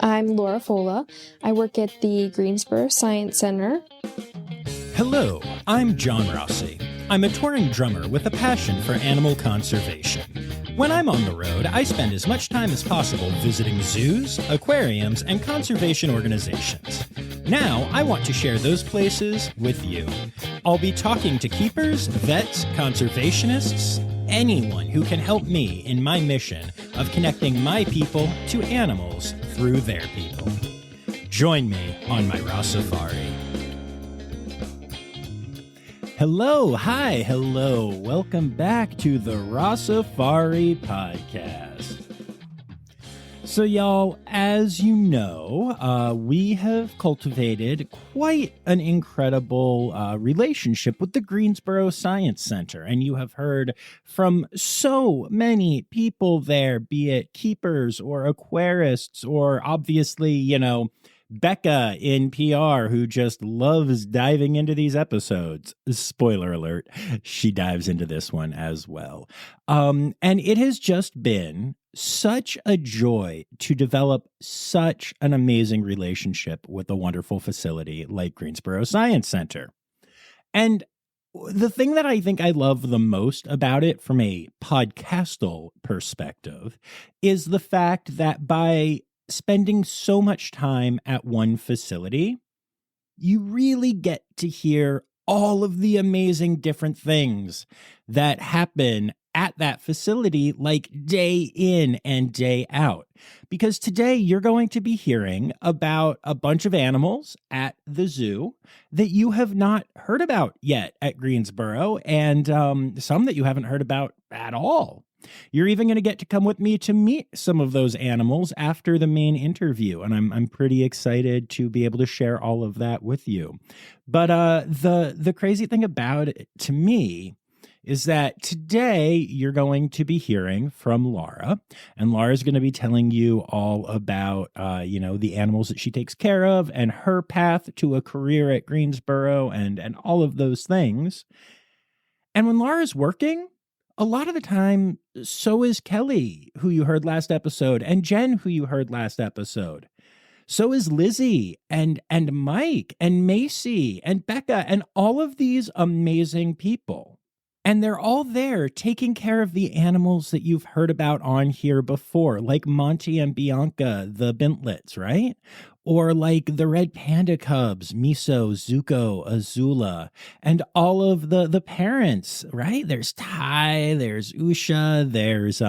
I'm Laura Folla. I work at the Greensboro Science Center. Hello, I'm John Rossi. I'm a touring drummer with a passion for animal conservation. When I'm on the road, I spend as much time as possible visiting zoos, aquariums, and conservation organizations. Now, I want to share those places with you. I'll be talking to keepers, vets, conservationists, anyone who can help me in my mission of connecting my people to animals through their people. Join me on my Rossifari. Hello, hi, hello. Welcome back to the Rossifari podcast. So y'all, as you know, we have cultivated quite an incredible relationship with the Greensboro Science Center, and you have heard from so many people there, be it keepers or aquarists or obviously, Becca in PR, who just loves diving into these episodes. Spoiler alert, she dives into this one as well. And it has just been such a joy to develop such an amazing relationship with a wonderful facility like Greensboro Science Center. And the thing that I think I love the most about it from a podcastal perspective is the fact that by spending so much time at one facility, you really get to hear all of the amazing different things that happen at that facility, like day in and day out. Because today you're going to be hearing about a bunch of animals at the zoo that you have not heard about yet at Greensboro, and some that you haven't heard about at all. You're even going to get to come with me to meet some of those animals after the main interview, and I'm pretty excited to be able to share all of that with you. But the crazy thing about it to me is that today you're going to be hearing from Laura, and Laura's going to be telling you all about the animals that she takes care of and her path to a career at Greensboro and all of those things. And when Laura's working, a lot of the time, so is Kelly, who you heard last episode, and Jen, who you heard last episode. So is Lizzie and Mike and Macy and Becca and all of these amazing people. And they're all there taking care of the animals that you've heard about on here before, like Monty and Bianca, the Bintlets, right? Or like the red panda cubs, Miso, Zuko, Azula, and all of the parents, right? There's Ty, there's Usha, there's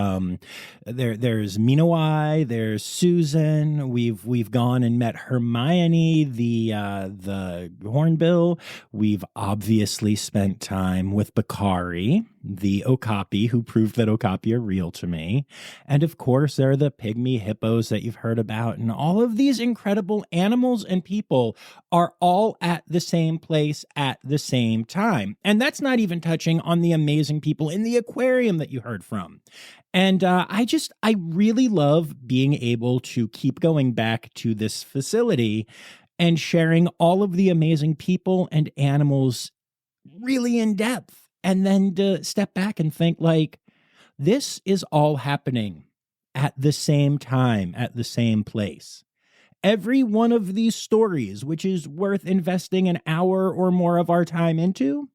Minawai, there's Susan. We've gone and met Hermione, the hornbill. We've obviously spent time with Bakari, the okapi, who proved that okapi are real to me. And of course, there are the pygmy hippos that you've heard about. And all of these incredible animals and people are all at the same place at the same time. And that's not even touching on the amazing people in the aquarium that you heard from. And I really love being able to keep going back to this facility and sharing all of the amazing people and animals really in depth. And then to step back and think like, this is all happening at the same time, at the same place. Every one of these stories, which is worth investing an hour or more of our time into,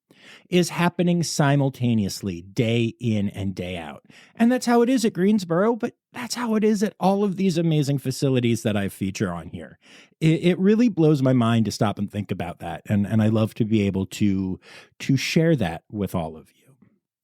is happening simultaneously, day in and day out. And that's how it is at Greensboro, but that's how it is at all of these amazing facilities that I feature on here. It really blows my mind to stop and think about that. And I love to be able to share that with all of you.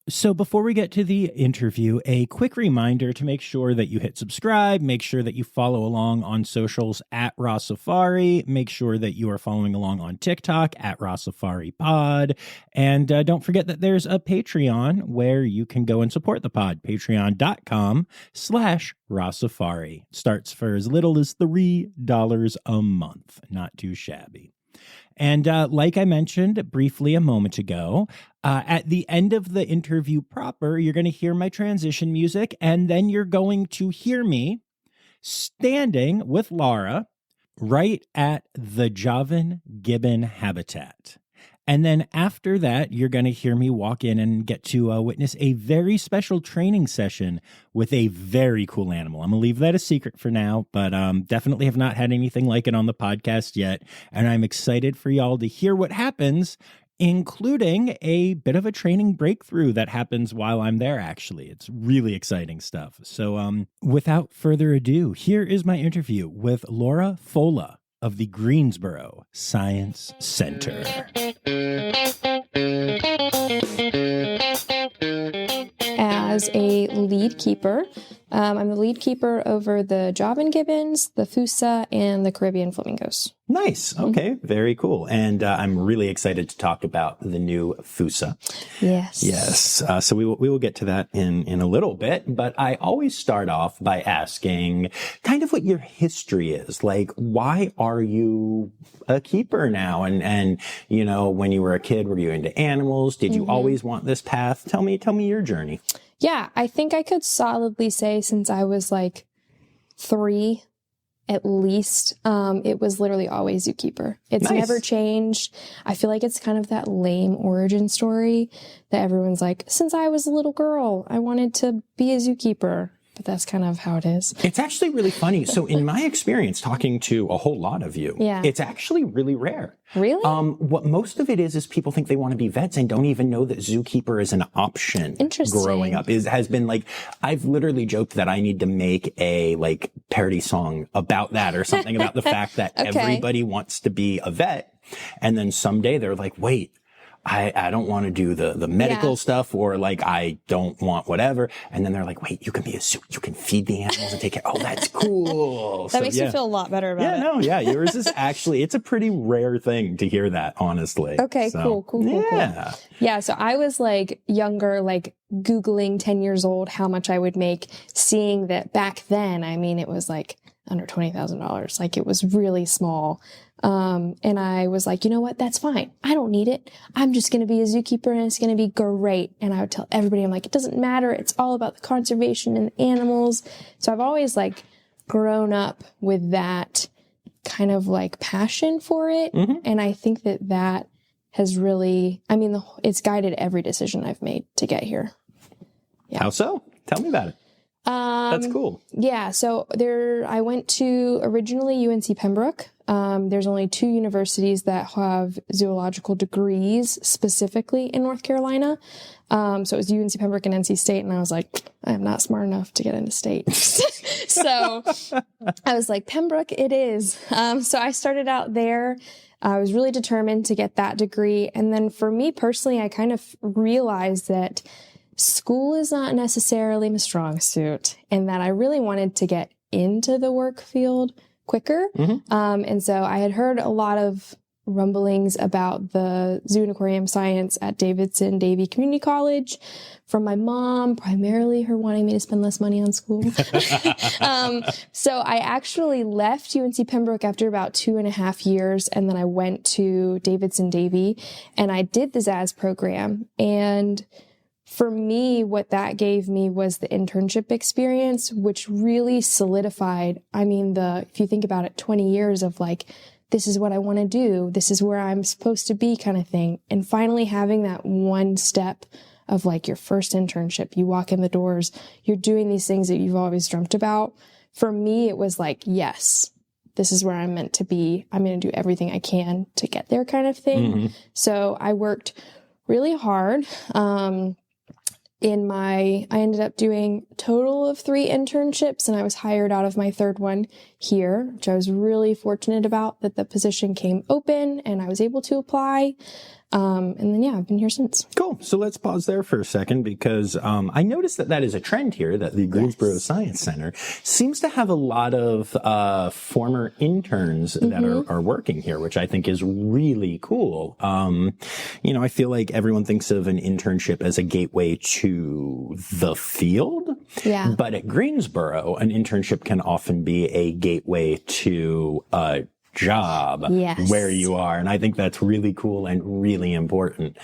So before we get to the interview, a quick reminder to make sure that you hit subscribe, make sure that you follow along on socials at Rossifari, make sure that you are following along on TikTok at Rossifari Pod, and don't forget that there's a Patreon where you can go and support the pod, patreon.com/Rossifari. Starts for as little as $3 a month. Not too shabby. And like I mentioned briefly a moment ago, at the end of the interview proper, you're going to hear my transition music, and then you're going to hear me standing with Laura right at the Javan gibbon habitat. And then after that, you're going to hear me walk in and get to witness a very special training session with a very cool animal. I'm going to leave that a secret for now, but definitely have not had anything like it on the podcast yet. And I'm excited for y'all to hear what happens, including a bit of a training breakthrough that happens while I'm there, actually. It's really exciting stuff. So without further ado, here is my interview with Laura Folla of the Greensboro Science Center. As a lead keeper, I'm the lead keeper over the Javan gibbons, the fossa, and the Caribbean flamingos. Nice. Okay. Very cool. And I'm really excited to talk about the new fossa. Yes. Yes. So we will get to that in a little bit, but I always start off by asking kind of what your history is. Like, why are you a keeper now? And you know, when you were a kid, were you into animals? Did you always want this path? Tell me your journey. Yeah, I think I could solidly say since I was like 3, at least, it was literally always zookeeper. It's Nice. never changed. I feel like it's kind of that lame origin story that everyone's like, since I was a little girl, I wanted to be a zookeeper. But that's kind of how it is. It's actually really funny. So in my experience talking to a whole lot of you, it's actually really rare. Really? What most of it is people think they want to be vets and don't even know that zookeeper is an option. Interesting. Growing up has been like, I've literally joked that I need to make a like parody song about that or something about the fact that everybody wants to be a vet. And then someday they're like, wait, I don't want to do the medical stuff, or like, I don't want whatever. And then they're like, wait, you can be a zoo. You can feed the animals and take care. Oh, that's cool. That makes me feel a lot better about it. Yours is actually, it's a pretty rare thing to hear that, honestly. Okay, So, cool. Yeah, so I was like younger, like Googling 10 years old, how much I would make, seeing that back then, I mean, it was like under $20,000. Like it was really small. And I was like, you know what? That's fine. I don't need it. I'm just going to be a zookeeper and it's going to be great. And I would tell everybody, I'm like, it doesn't matter. It's all about the conservation and the animals. So I've always like grown up with that kind of like passion for it. And I think that has really, I mean, it's guided every decision I've made to get here. Yeah. How so? Tell me about it. That's cool. Yeah. So I went to originally UNC Pembroke. There's only 2 universities that have zoological degrees specifically in North Carolina. So it was UNC Pembroke and NC State. And I was like, I'm not smart enough to get into state. So I was like, Pembroke it is. So I started out there. I was really determined to get that degree. And then for me personally, I kind of realized that school is not necessarily my strong suit, and that I really wanted to get into the work field quicker. And so I had heard a lot of rumblings about the zoo and aquarium science at Davidson Davie Community College from my mom, primarily her wanting me to spend less money on school. So I actually left UNC Pembroke after about 2.5 years. And then I went to Davidson Davie and I did the ZAS program. And for me, what that gave me was the internship experience, which really solidified, I mean, if you think about it, 20 years of like, this is what I want to do, this is where I'm supposed to be kind of thing. And finally having that one step of like your first internship, you walk in the doors, you're doing these things that you've always dreamt about. For me, it was like, yes, this is where I'm meant to be. I'm going to do everything I can to get there kind of thing. So I worked really hard. I ended up doing a total of 3 internships, and I was hired out of my 3rd one here, which I was really fortunate about, that the position came open and I was able to apply. And then, I've been here since. Cool. So let's pause there for a second because I noticed that is a trend here, that the Greensboro Science Center seems to have a lot of former interns that are working here, which I think is really cool. I feel like everyone thinks of an internship as a gateway to the field. Yeah. But at Greensboro, an internship can often be a gateway to a job where you are. And I think that's really cool and really important.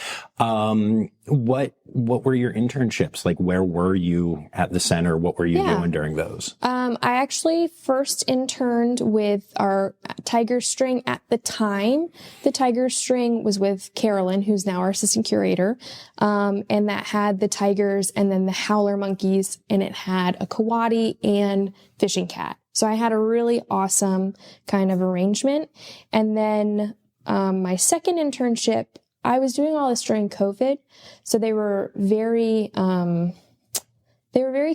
What were your internships? Like, where were you at the center? What were you doing during those? I actually first interned with our tiger string at the time. The tiger string was with Carolyn, who's now our assistant curator. And that had the tigers and then the howler monkeys, and it had a coati and fishing cat. So I had a really awesome kind of arrangement. And then, my second internship, I was doing all this during COVID. So they were very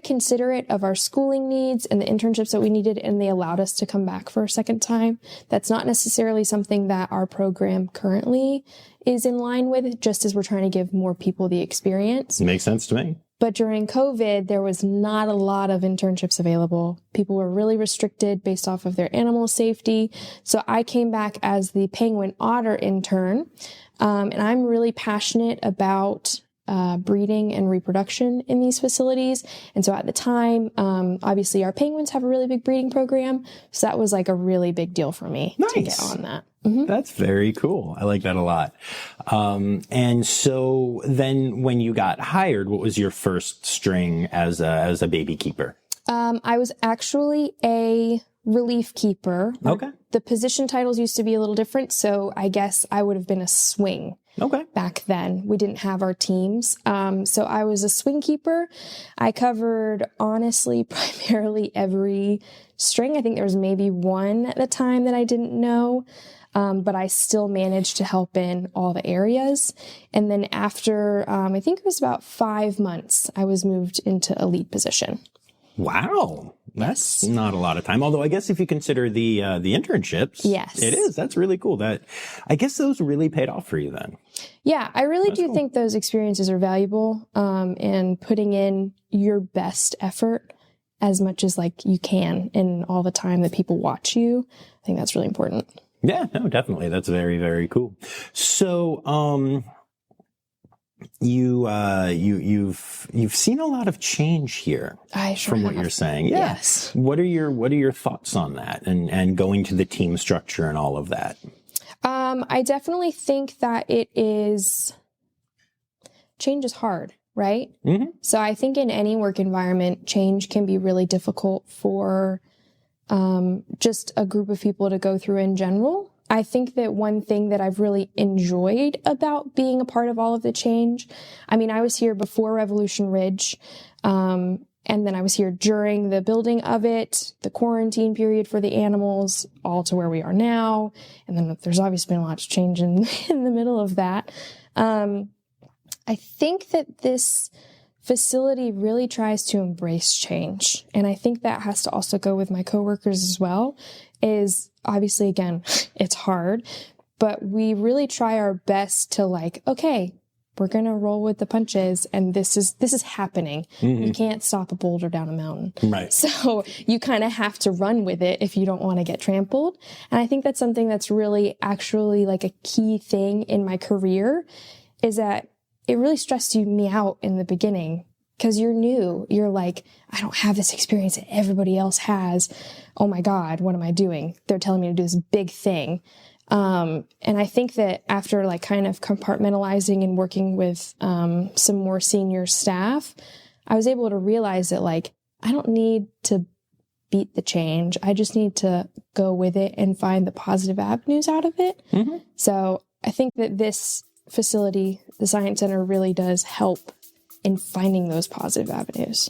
considerate of our schooling needs and the internships that we needed, and they allowed us to come back for a second time. That's not necessarily something that our program currently is in line with, just as we're trying to give more people the experience. It makes sense to me. But during COVID, there was not a lot of internships available. People were really restricted based off of their animal safety. So I came back as the penguin otter intern. And I'm really passionate about breeding and reproduction in these facilities. And so at the time, obviously our penguins have a really big breeding program. So that was like a really big deal for me to get on that. Mm-hmm. That's very cool. I like that a lot. And so then when you got hired, what was your first string as a baby keeper? I was actually a relief keeper. Okay. The position titles used to be a little different. So I guess I would have been a swing. Okay. Back then, we didn't have our teams. So I was a swing keeper. I covered, honestly, primarily every string. I think there was maybe one at the time that I didn't know. But I still managed to help in all the areas. And then after, I think it was about 5 months, I was moved into a lead position. Wow. That's not a lot of time. Although I guess if you consider the internships, yes, it is. That's really cool. I guess those really paid off for you then. Yeah, I really do think those experiences are valuable. And putting in your best effort as much as like you can in all the time that people watch you. I think that's really important. Yeah, no, definitely. That's very, very cool. So, you've seen a lot of change here. I sure from have. what you're saying. Yeah. Yes. What are your thoughts on that and going to the team structure and all of that? I definitely think that change is hard, right? Mm-hmm. So I think in any work environment, change can be really difficult for just a group of people to go through in general. I think that one thing that I've really enjoyed about being a part of all of the change, I mean, I was here before Revolution Ridge, and then I was here during the building of it, the quarantine period for the animals, all to where we are now. And then there's obviously been a lot of change in the middle of that. I think that this facility really tries to embrace change. And I think that has to also go with my coworkers as well, is obviously, again, it's hard, but we really try our best to like, okay, we're going to roll with the punches. And this is happening. Mm-hmm. You can't stop a boulder down a mountain. Right. So you kind of have to run with it if you don't want to get trampled. And I think that's something that's really actually like a key thing in my career, is that it really stressed me out in the beginning because you're new. You're like, I don't have this experience that everybody else has. Oh my God, what am I doing? They're telling me to do this big thing. And I think that after like kind of compartmentalizing and working with some more senior staff, I was able to realize that like, I don't need to beat the change. I just need to go with it and find the positive avenues out of it. Mm-hmm. So I think that this facility, the Science Center, really does help in finding those positive avenues.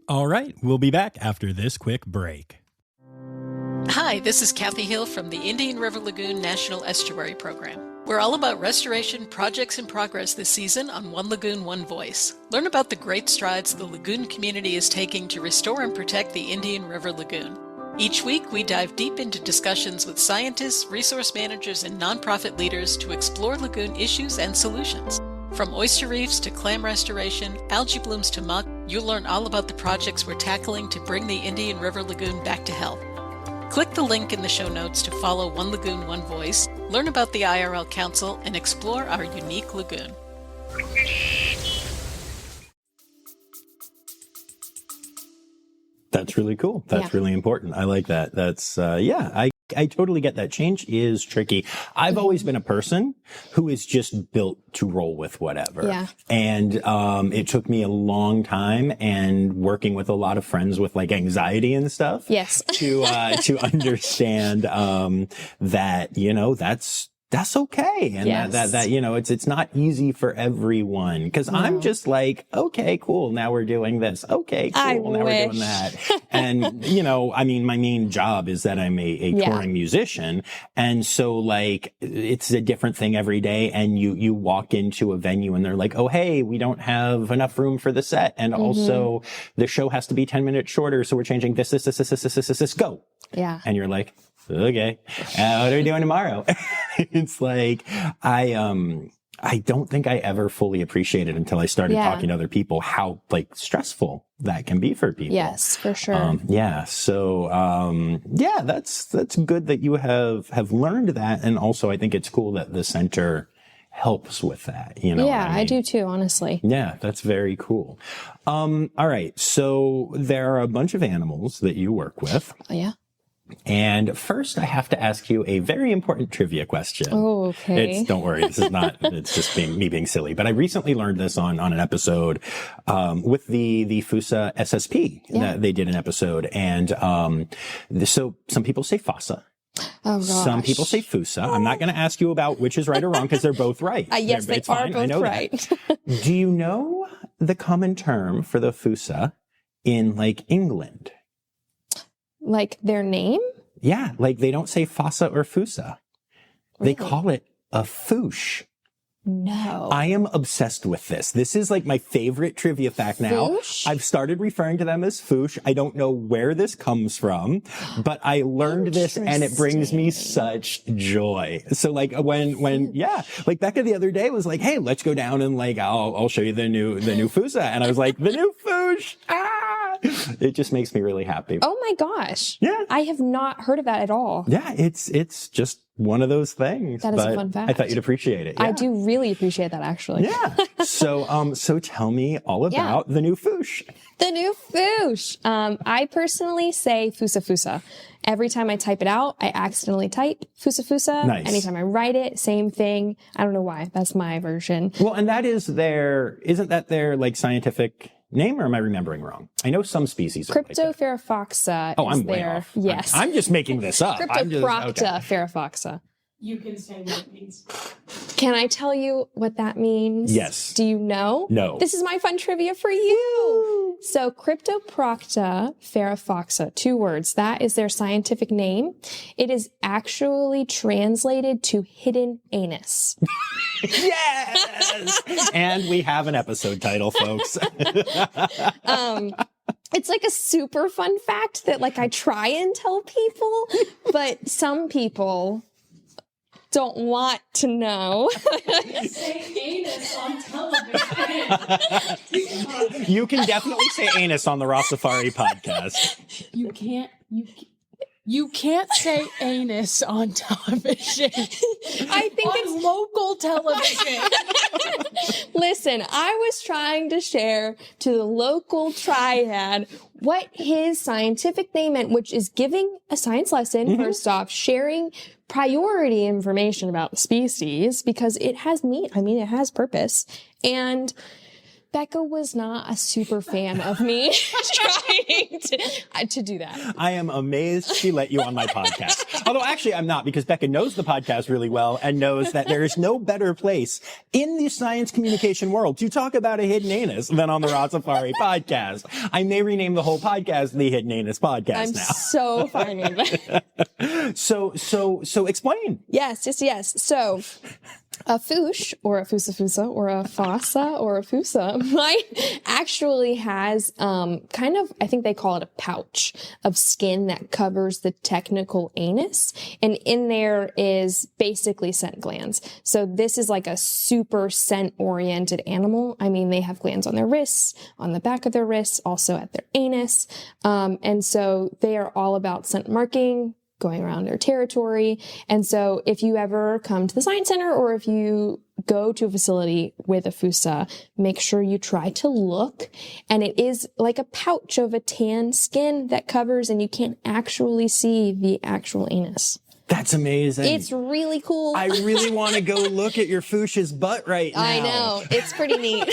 All right, we'll be back after this quick break. Hi, this is Kathy Hill from the Indian River Lagoon National Estuary Program. We're all about restoration projects in progress this season on One Lagoon, One Voice. Learn about the great strides the lagoon community is taking to restore and protect the Indian River Lagoon. Each week, we dive deep into discussions with scientists, resource managers, and nonprofit leaders to explore lagoon issues and solutions. From oyster reefs to clam restoration, algae blooms to muck, you'll learn all about the projects we're tackling to bring the Indian River Lagoon back to health. Click the link in the show notes to follow One Lagoon, One Voice, learn about the IRL Council, and explore our unique lagoon. That's really cool. That's really important. I like that. That's, I totally get that. Change is tricky. I've always been a person who is just built to roll with whatever. Yeah. And it took me a long time and working with a lot of friends with like anxiety and stuff. Yes. to understand that, you know, that's okay. And Yes. that, you know, it's not easy for everyone. Because I'm just like, okay, cool. Now we're doing this. Okay, cool. Now we're doing that. And, you know, I mean, my main job is that I'm a touring musician. And so like, it's a different thing every day. And you walk into a venue and they're like, oh, hey, we don't have enough room for the set. And also the show has to be 10 minutes shorter. So we're changing this, go. Yeah. And you're like, okay, what are we doing tomorrow? It's like, I don't think I ever fully appreciated until I started talking to other people how like stressful that can be for people. Yes, for sure. So, that's good that you have learned that. And also I think it's cool that the center helps with that, you know? Yeah, I do too, honestly. Yeah, that's very cool. All right. So there are a bunch of animals that you work with. Oh, yeah. And first, I have to ask you a very important trivia question. Oh, okay. Don't worry, this is not, it's just me being silly. But I recently learned this on an episode, with the fossa SSP. That they did an episode. And, so some people say fossa. Oh, gosh. Some people say fossa. I'm not going to ask you about which is right or wrong because they're both right. Yes, they are both right. Do you know the common term for the fossa in like England? Like their name? Yeah, like they don't say fossa or fossa. Really? They call it a foosh. No. I am obsessed with this. This is like my favorite trivia fact now. Foosh? I've started referring to them as foosh. I don't know where this comes from, but I learned this and it brings me such joy. So like when like Becca the other day was like, hey, let's go down and like, I'll show you the new fossa. And I was like, the new foosh. It just makes me really happy. Oh my gosh. Yeah. I have not heard of that at all. Yeah, it's just one of those things. That is a fun fact. I thought you'd appreciate it. Yeah. I do really appreciate that, actually. Yeah. So tell me all about the new foosh. The new foosh. I personally say fusa fusa. Every time I type it out, I accidentally type fusa fusa. Nice. Anytime I write it, same thing. I don't know why. That's my version. Well, and isn't that their like scientific name, or am I remembering wrong? I know some species are like that. Cryptopharafoxa Oh, is I'm way there. off. Yes. I'm just making this up. Cryptoprocta pharafoxa. You can say what it means. Can I tell you what that means? Yes. Do you know? No. This is my fun trivia for you. So Cryptoprocta pharafoxa, 2 words. That is their scientific name. It is actually translated to hidden anus. Yes! And we have an episode title, folks. It's like a super fun fact that like I try and tell people, but some people don't want to know. Say anus on television. You can definitely say anus on the Rossifari podcast. You can't say anus on television. I think on local television. Listen, I was trying to share to the local triad what his scientific name meant, which is giving a science lesson, first off, sharing priority information about the species, because it has meaning. I mean, it has purpose. And Becca was not a super fan of me trying to do that. I am amazed she let you on my podcast. Although actually I'm not, because Becca knows the podcast really well and knows that there is no better place in the science communication world to talk about a hidden anus than on the Rossifari podcast. I may rename the whole podcast the Hidden Anus Podcast I'm now. so fine with that. So explain. Yes. So a foosh or a fusa or a fossa or a fusa might actually has kind of, I think they call it a pouch of skin that covers the technical anus. And in there is basically scent glands. So this is like a super scent oriented animal. I mean, they have glands on their wrists, on the back of their wrists, also at their anus. And so they are all about scent marking, going around their territory. And so if you ever come to the Science Center or if you go to a facility with a fossa, make sure you try to look. And it is like a pouch of a tan skin that covers, and you can't actually see the actual anus. That's amazing. It's really cool. I really want to go look at your fuchsia's butt right now. I know. It's pretty neat.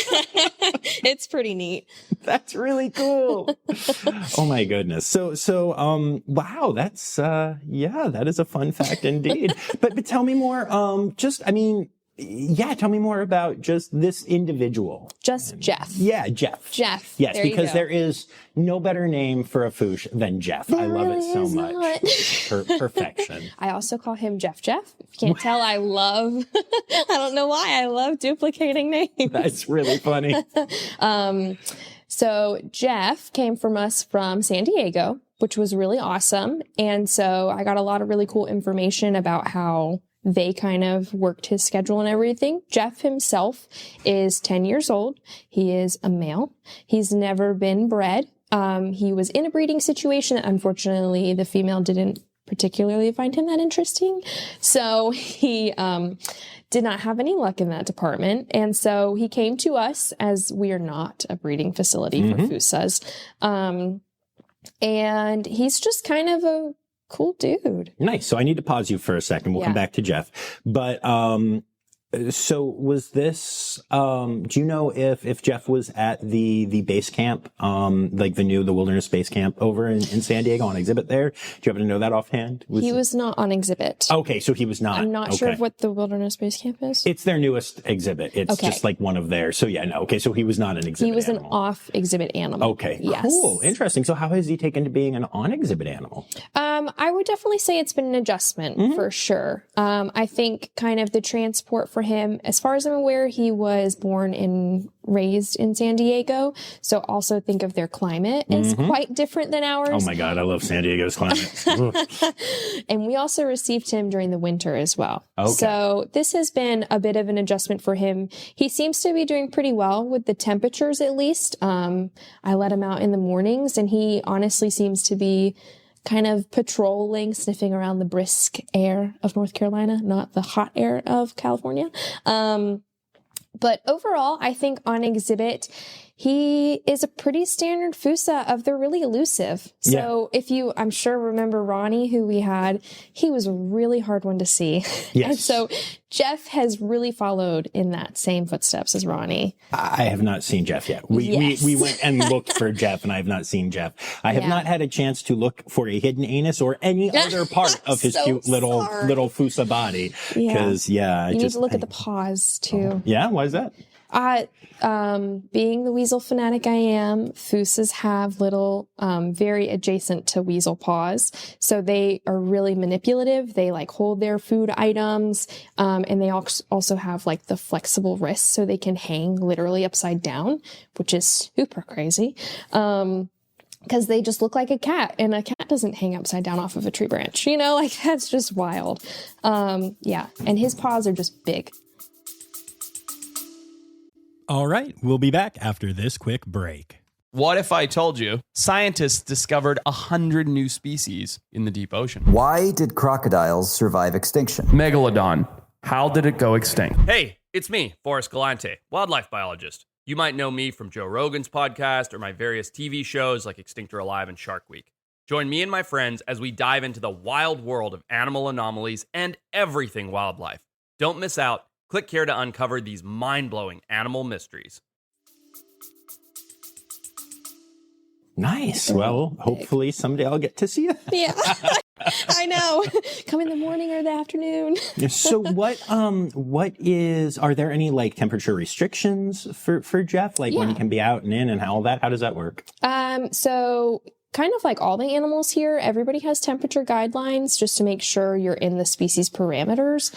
It's pretty neat. That's really cool. Oh my goodness. So, wow, that's, that is a fun fact indeed. But tell me more, tell me more about just this individual. Just Jeff. Yeah, Jeff. Jeff. Yes, there because there is no better name for a foosh than Jeff. I love really it so much. Perfection. I also call him Jeff. If you can't tell, I don't know why, I love duplicating names. That's really funny. So Jeff came from San Diego, which was really awesome. And so I got a lot of really cool information about how they kind of worked his schedule and everything. Jeff himself is 10 years old. He is a male. He's never been bred. He was in a breeding situation. Unfortunately, the female didn't particularly find him that interesting. So he did not have any luck in that department. And so he came to us, as we are not a breeding facility for fossas. And he's just kind of a cool dude. Nice. So I need to pause you for a second. We'll come back to Jeff. But so was this, do you know if Jeff was at the base camp, like the wilderness base camp over in San Diego on exhibit there? Do you happen to know that offhand? He was not on exhibit. Okay, so he was not. I'm not sure of what the wilderness base camp is. It's their newest exhibit. It's just like one of theirs. So yeah, no. Okay, so he was not an exhibit He was animal. an off exhibit animal. Okay, yes. Cool. Interesting. So how has he taken to being an on exhibit animal? I would definitely say it's been an adjustment for sure. I think kind of the transport for him, as far as I'm aware, he was born and raised in San Diego. So also think of their climate is quite different than ours. Oh my God, I love San Diego's climate. And we also received him during the winter as well. Okay. So this has been a bit of an adjustment for him. He seems to be doing pretty well with the temperatures, at least. I let him out in the mornings, and he honestly seems to be kind of patrolling, sniffing around the brisk air of North Carolina, not the hot air of California. But overall, I think on exhibit, he is a pretty standard fossa of they're really elusive. So if you, I'm sure, remember Ronnie, who we had, he was a really hard one to see. Yes. And so Jeff has really followed in that same footsteps as Ronnie. I have not seen Jeff yet. We went and looked for Jeff, and I have not seen Jeff. I have not had a chance to look for a hidden anus or any other part of his cute little fossa body. Because you need to look at the paws too. Yeah, why is that? Being the weasel fanatic I am, fossas have little, very adjacent to weasel paws. So they are really manipulative. They like hold their food items. And they also have like the flexible wrists, so they can hang literally upside down, which is super crazy. Because they just look like a cat, and a cat doesn't hang upside down off of a tree branch. Like that's just wild. And his paws are just big. All right, we'll be back after this quick break. What if I told you scientists discovered 100 new species in the deep ocean? Why did crocodiles survive extinction? Megalodon. How did it go extinct? Hey, it's me, Forrest Galante, wildlife biologist. You might know me from Joe Rogan's podcast or my various TV shows like Extinct or Alive and Shark Week. Join me and my friends as we dive into the wild world of animal anomalies and everything wildlife. Don't miss out. Click here to uncover these mind-blowing animal mysteries. Nice. Well, hopefully someday I'll get to see it. Yeah, I know. Come in the morning or the afternoon. So are there any like temperature restrictions for Jeff? Like when he can be out and in and all that? How does that work? So kind of like all the animals here, everybody has temperature guidelines just to make sure you're in the species parameters.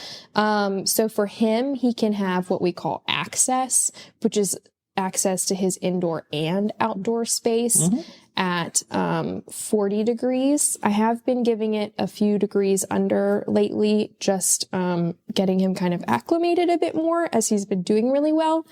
So for him, he can have what we call access, which is access to his indoor and outdoor space at 40 degrees. I have been giving it a few degrees under lately, just getting him kind of acclimated a bit more as he's been doing really well.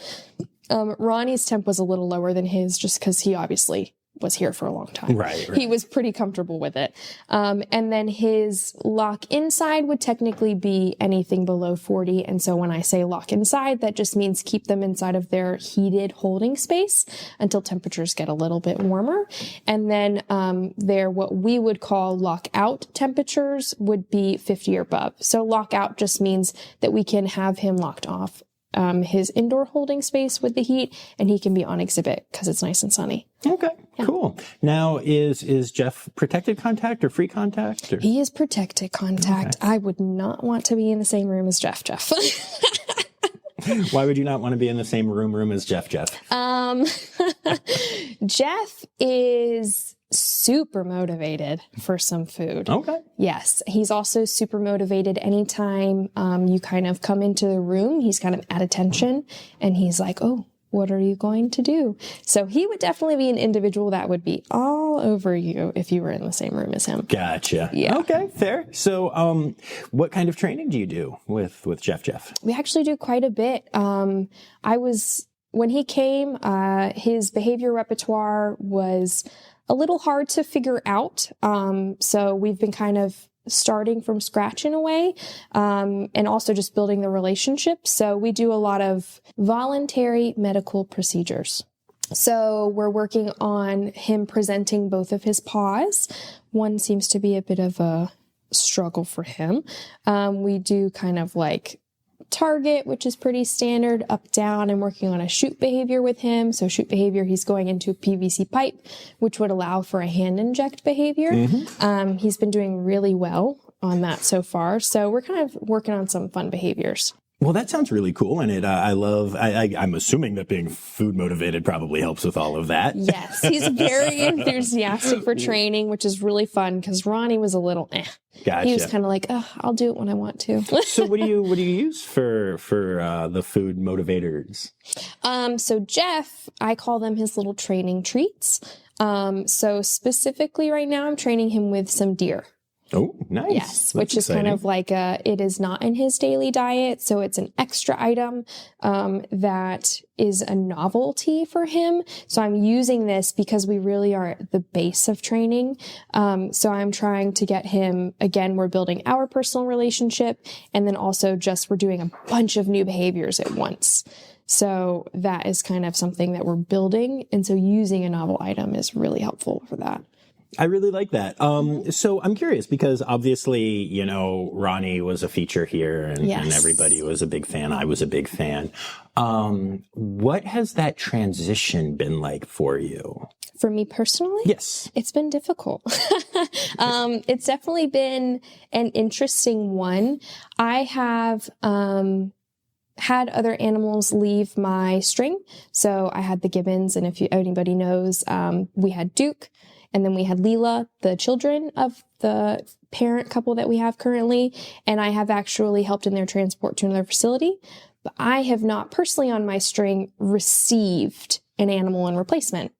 Ronnie's temp was a little lower than his just because he obviously was here for a long time. Right. He was pretty comfortable with it. And then his lock inside would technically be anything below 40. And so when I say lock inside, that just means keep them inside of their heated holding space until temperatures get a little bit warmer. And then their what we would call lock out temperatures would be 50 or above. So lock out just means that we can have him locked off his indoor holding space with the heat, and he can be on exhibit because it's nice and sunny. Okay, cool. Now, is Jeff protected contact or free contact? Or? He is protected contact. Okay. I would not want to be in the same room as Jeff. Why would you not want to be in the same room as Jeff? Jeff is super motivated for some food. Okay. Yes. He's also super motivated anytime you kind of come into the room. He's kind of at attention and he's like, oh, what are you going to do? So he would definitely be an individual that would be all over you if you were in the same room as him. Gotcha. Yeah. Okay, fair. So what kind of training do you do with Jeff? We actually do quite a bit. When he came, his behavior repertoire was a little hard to figure out. So we've been kind of starting from scratch in a way, and also just building the relationship. So we do a lot of voluntary medical procedures. So we're working on him presenting both of his paws. One seems to be a bit of a struggle for him. We do kind of like target, which is pretty standard, up, down, and working on a shoot behavior with him. So shoot behavior, he's going into a PVC pipe, which would allow for a hand inject behavior. Mm-hmm. He's been doing really well on that so far. So we're kind of working on some fun behaviors. Well, that sounds really cool. And I'm assuming that being food motivated probably helps with all of that. Yes. He's very enthusiastic for training, which is really fun because Ronnie was a little Gotcha. He was kind of like, oh, I'll do it when I want to. So what do you use for the food motivators? So Jeff, I call them his little training treats. So specifically right now, I'm training him with some deer. Oh, nice. Yes, That's which is exciting. kind of like it is not in his daily diet. So it's an extra item that is a novelty for him. So I'm using this because we really are at the base of training. So I'm trying to get him, again, we're building our personal relationship. And then also just we're doing a bunch of new behaviors at once. So that is kind of something that we're building. And so using a novel item is really helpful for that. I really like that. So I'm curious because obviously, Ronnie was a feature here and everybody was a big fan. I was a big fan. What has that transition been like for you? For me personally? Yes. It's been difficult. It's definitely been an interesting one. I have had other animals leave my string. So I had the gibbons, and if anybody knows, we had Duke. And then we had Leela, the children of the parent couple that we have currently. And I have actually helped in their transport to another facility. But I have not personally on my string received an animal in replacement.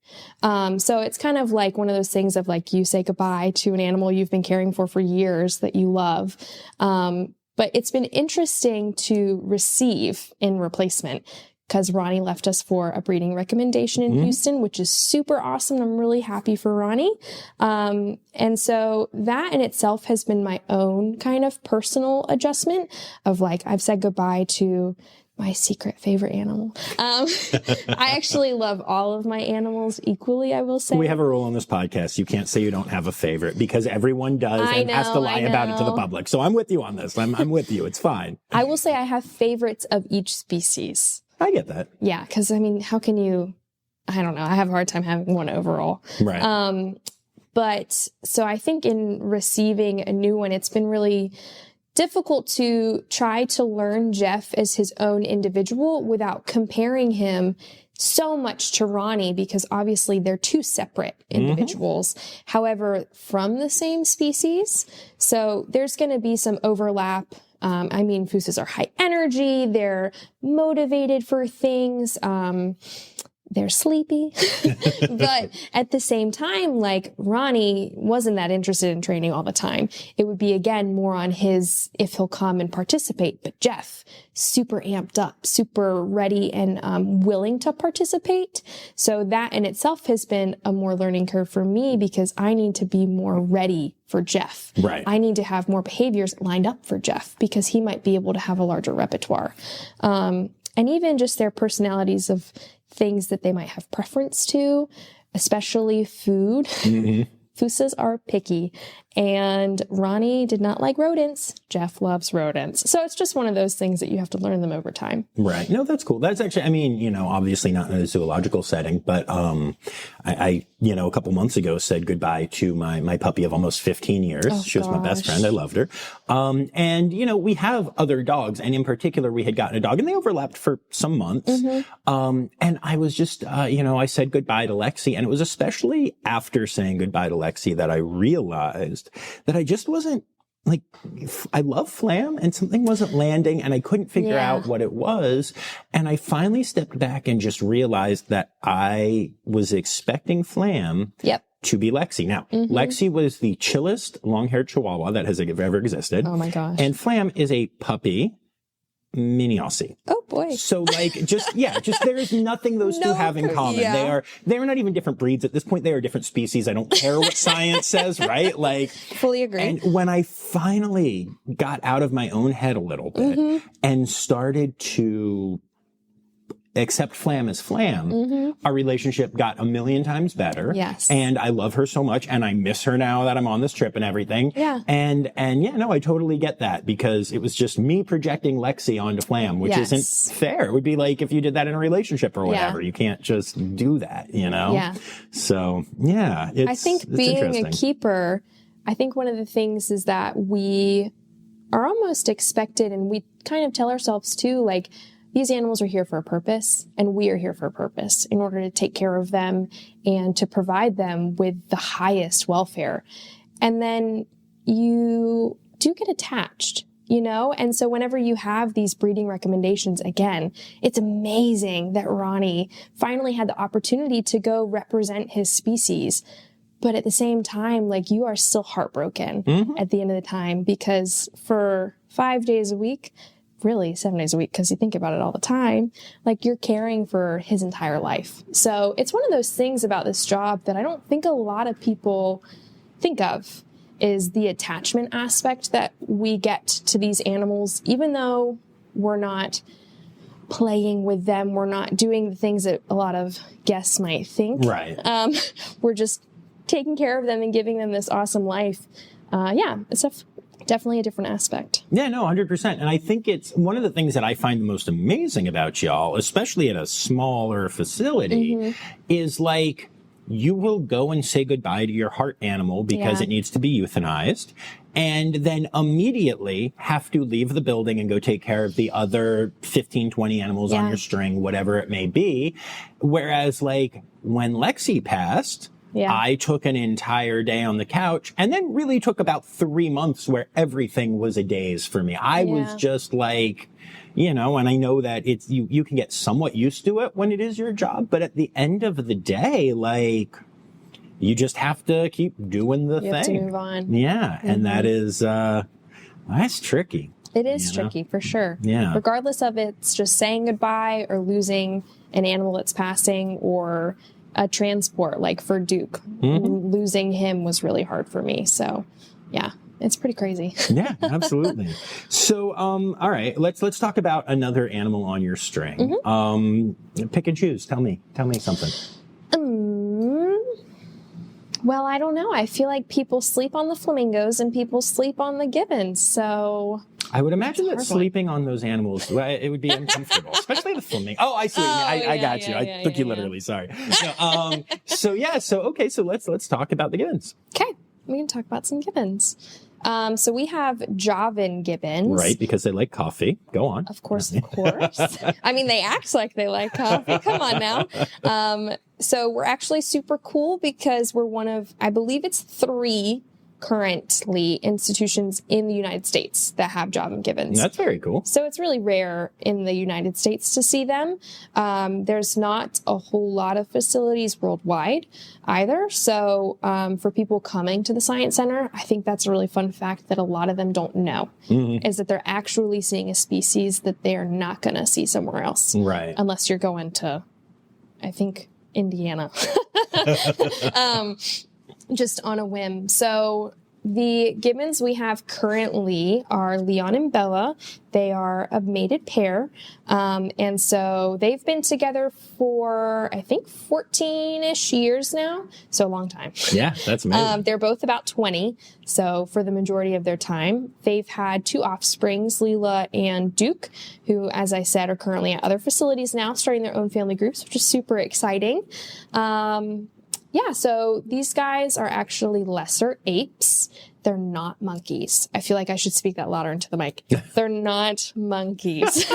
So it's kind of like one of those things of like you say goodbye to an animal you've been caring for years that you love. But it's been interesting to receive in replacement, because Ronnie left us for a breeding recommendation in Houston, which is super awesome. I'm really happy for Ronnie. And so that in itself has been my own kind of personal adjustment of like, I've said goodbye to my secret favorite animal. I actually love all of my animals equally, I will say. We have a rule on this podcast. You can't say you don't have a favorite because everyone does and has to lie about it to the public. So I'm with you on this. I'm with you. It's fine. I will say I have favorites of each species. I get that. Yeah, because I mean, how can you? I don't know. I have a hard time having one overall. Right. But so I think in receiving a new one, it's been really difficult to try to learn Jeff as his own individual without comparing him so much to Ronnie, because obviously they're two separate individuals. However, from the same species. So there's going to be some overlap. Fossas are high energy. They're motivated for things. they're sleepy. But at the same time, like Ronnie wasn't that interested in training all the time. It would be, again, more on his, if he'll come and participate. But Jeff, super amped up, super ready and willing to participate. So that in itself has been a more learning curve for me because I need to be more ready for Jeff. Right. I need to have more behaviors lined up for Jeff because he might be able to have a larger repertoire. And even just their personalities of things that they might have preference to, especially food. Mm-hmm. Fossas are picky, and Ronnie did not like rodents. Jeff loves rodents. So it's just one of those things that you have to learn them over time. Right. No, that's cool. That's actually, I mean, you know, obviously not in a zoological setting, but I you know, a couple months ago said goodbye to my puppy of almost 15 years. Oh, she was my best friend. I loved her. And, you know, we have other dogs, and in particular, we had gotten a dog, and they overlapped for some months. Mm-hmm. And I was just, you know, I said goodbye to Lexi, and it was especially after saying goodbye to Lexi that I realized that I just wasn't, like, I love Flam, and something wasn't landing, and I couldn't figure out what it was. And I finally stepped back and just realized that I was expecting Flam to be Lexi. Now, Lexi was the chillest long-haired Chihuahua that has ever existed. Oh my gosh. And Flam is a puppy mini Aussie. Oh boy. So like, just there is nothing those two have in common. Yeah. They're not even different breeds at this point. They are different species. I don't care what science says, right? Like, fully agree. And when I finally got out of my own head a little bit and started to accept Flam as Flam, our relationship got a million times better. Yes. And I love her so much, and I miss her now that I'm on this trip and everything. Yeah. And yeah, no, I totally get that, because it was just me projecting Lexi onto Flam, which isn't fair. It would be like if you did that in a relationship or whatever. You can't just do that, you know? Yeah. So yeah, I think being a keeper, I think one of the things is that we are almost expected, and we kind of tell ourselves too, like, these animals are here for a purpose, and we are here for a purpose in order to take care of them and to provide them with the highest welfare. And then you do get attached, you know? And so whenever you have these breeding recommendations, again, it's amazing that Ronnie finally had the opportunity to go represent his species. But at the same time, like, you are still heartbroken at the end of the time, because for 5 days a week, really 7 days a week, because you think about it all the time, like, you're caring for his entire life. So it's one of those things about this job that I don't think a lot of people think of, is the attachment aspect that we get to these animals, even though we're not playing with them, we're not doing the things that a lot of guests might think. Right. We're just taking care of them and giving them this awesome life. It's definitely a different aspect. Yeah, no, 100%. And I think it's one of the things that I find the most amazing about y'all, especially at a smaller facility, is like, you will go and say goodbye to your heart animal because it needs to be euthanized, and then immediately have to leave the building and go take care of the other 15, 20 animals on your string, whatever it may be. Whereas, like, when Lexi passed, I took an entire day on the couch, and then really took about 3 months where everything was a daze for me. I was just like, you know, and I know that it's, you can get somewhat used to it when it is your job, but at the end of the day, like, you just have to keep doing the thing. You have to move on. Yeah. And that is, that's tricky. It is tricky, for sure. Yeah. Regardless of it's just saying goodbye or losing an animal that's passing, or a transport, like for Duke. Losing him was really hard for me. So yeah, it's pretty crazy. Yeah, absolutely. So, all right, let's talk about another animal on your string. Pick and choose. Tell me something. Well, I don't know. I feel like people sleep on the flamingos and people sleep on the gibbons. So I would imagine that sleeping on those animals, it would be uncomfortable, especially the flamingo. Oh, I see. I got you. I took you literally. Sorry. No, so let's talk about the gibbons. Okay, we can talk about some gibbons. So we have Javan gibbons. Right, because they like coffee. Go on. Of course. I mean, they act like they like coffee. Come on now. So we're actually super cool because we're one of, I believe it's 3 currently institutions in the United States that have Javan gibbons. That's very cool. So it's really rare in the United States to see them. There's not a whole lot of facilities worldwide either. So for people coming to the Science Center, I think that's a really fun fact that a lot of them don't know, is that they're actually seeing a species that they are not going to see somewhere else. Right. Unless you're going to, I think, Indiana. Just on a whim. So the gibbons we have currently are Leon and Bella. They are a mated pair. And so they've been together for, I think, 14-ish years now. So a long time. Yeah, that's amazing. They're both about 20. So for the majority of their time, they've had 2 offsprings, Leela and Duke, who, as I said, are currently at other facilities now, starting their own family groups, which is super exciting. Yeah, so these guys are actually lesser apes. They're not monkeys. I feel like I should speak that louder into the mic. They're not monkeys.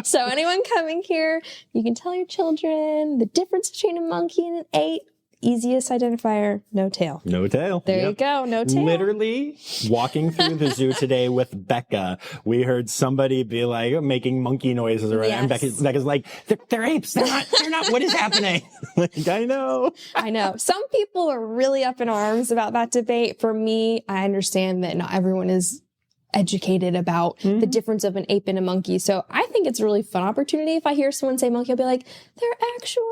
So anyone coming here, you can tell your children the difference between a monkey and an ape. Easiest identifier, no tail. No tail. There you go, no tail. Literally walking through the zoo today with Becca, we heard somebody be like making monkey noises around. Yes. And Becca's like, they're apes. They're not. What is happening? Like, I know. I know. Some people are really up in arms about that debate. For me, I understand that not everyone is educated about the difference of an ape and a monkey. So I think it's a really fun opportunity. If I hear someone say monkey, I'll be like, they're actually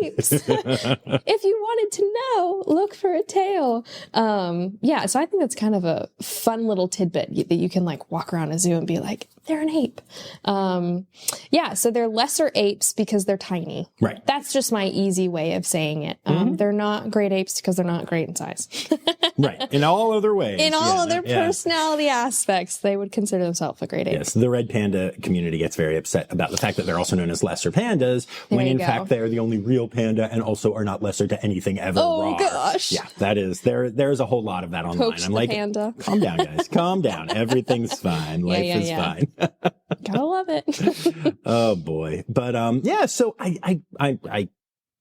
apes. If you wanted to know, look for a tail. Yeah, so I think that's kind of a fun little tidbit that you can like walk around a zoo and be like, they're an ape. Yeah, so they're lesser apes because they're tiny. Right. That's just my easy way of saying it. They're not great apes because they're not great in size. Right. In all other ways. In all other personality aspects, they would consider themselves a great ape. Yes, the red panda community gets very upset about the fact that they're also known as lesser pandas, when in fact they are the only real panda and also are not lesser to anything ever. Oh, raw. gosh. Yeah, that is, there's a whole lot of that online. Coach I'm the like, panda. calm down, guys. Calm down. Everything's fine. Life is fine. Gotta love it. Oh boy. But yeah, so I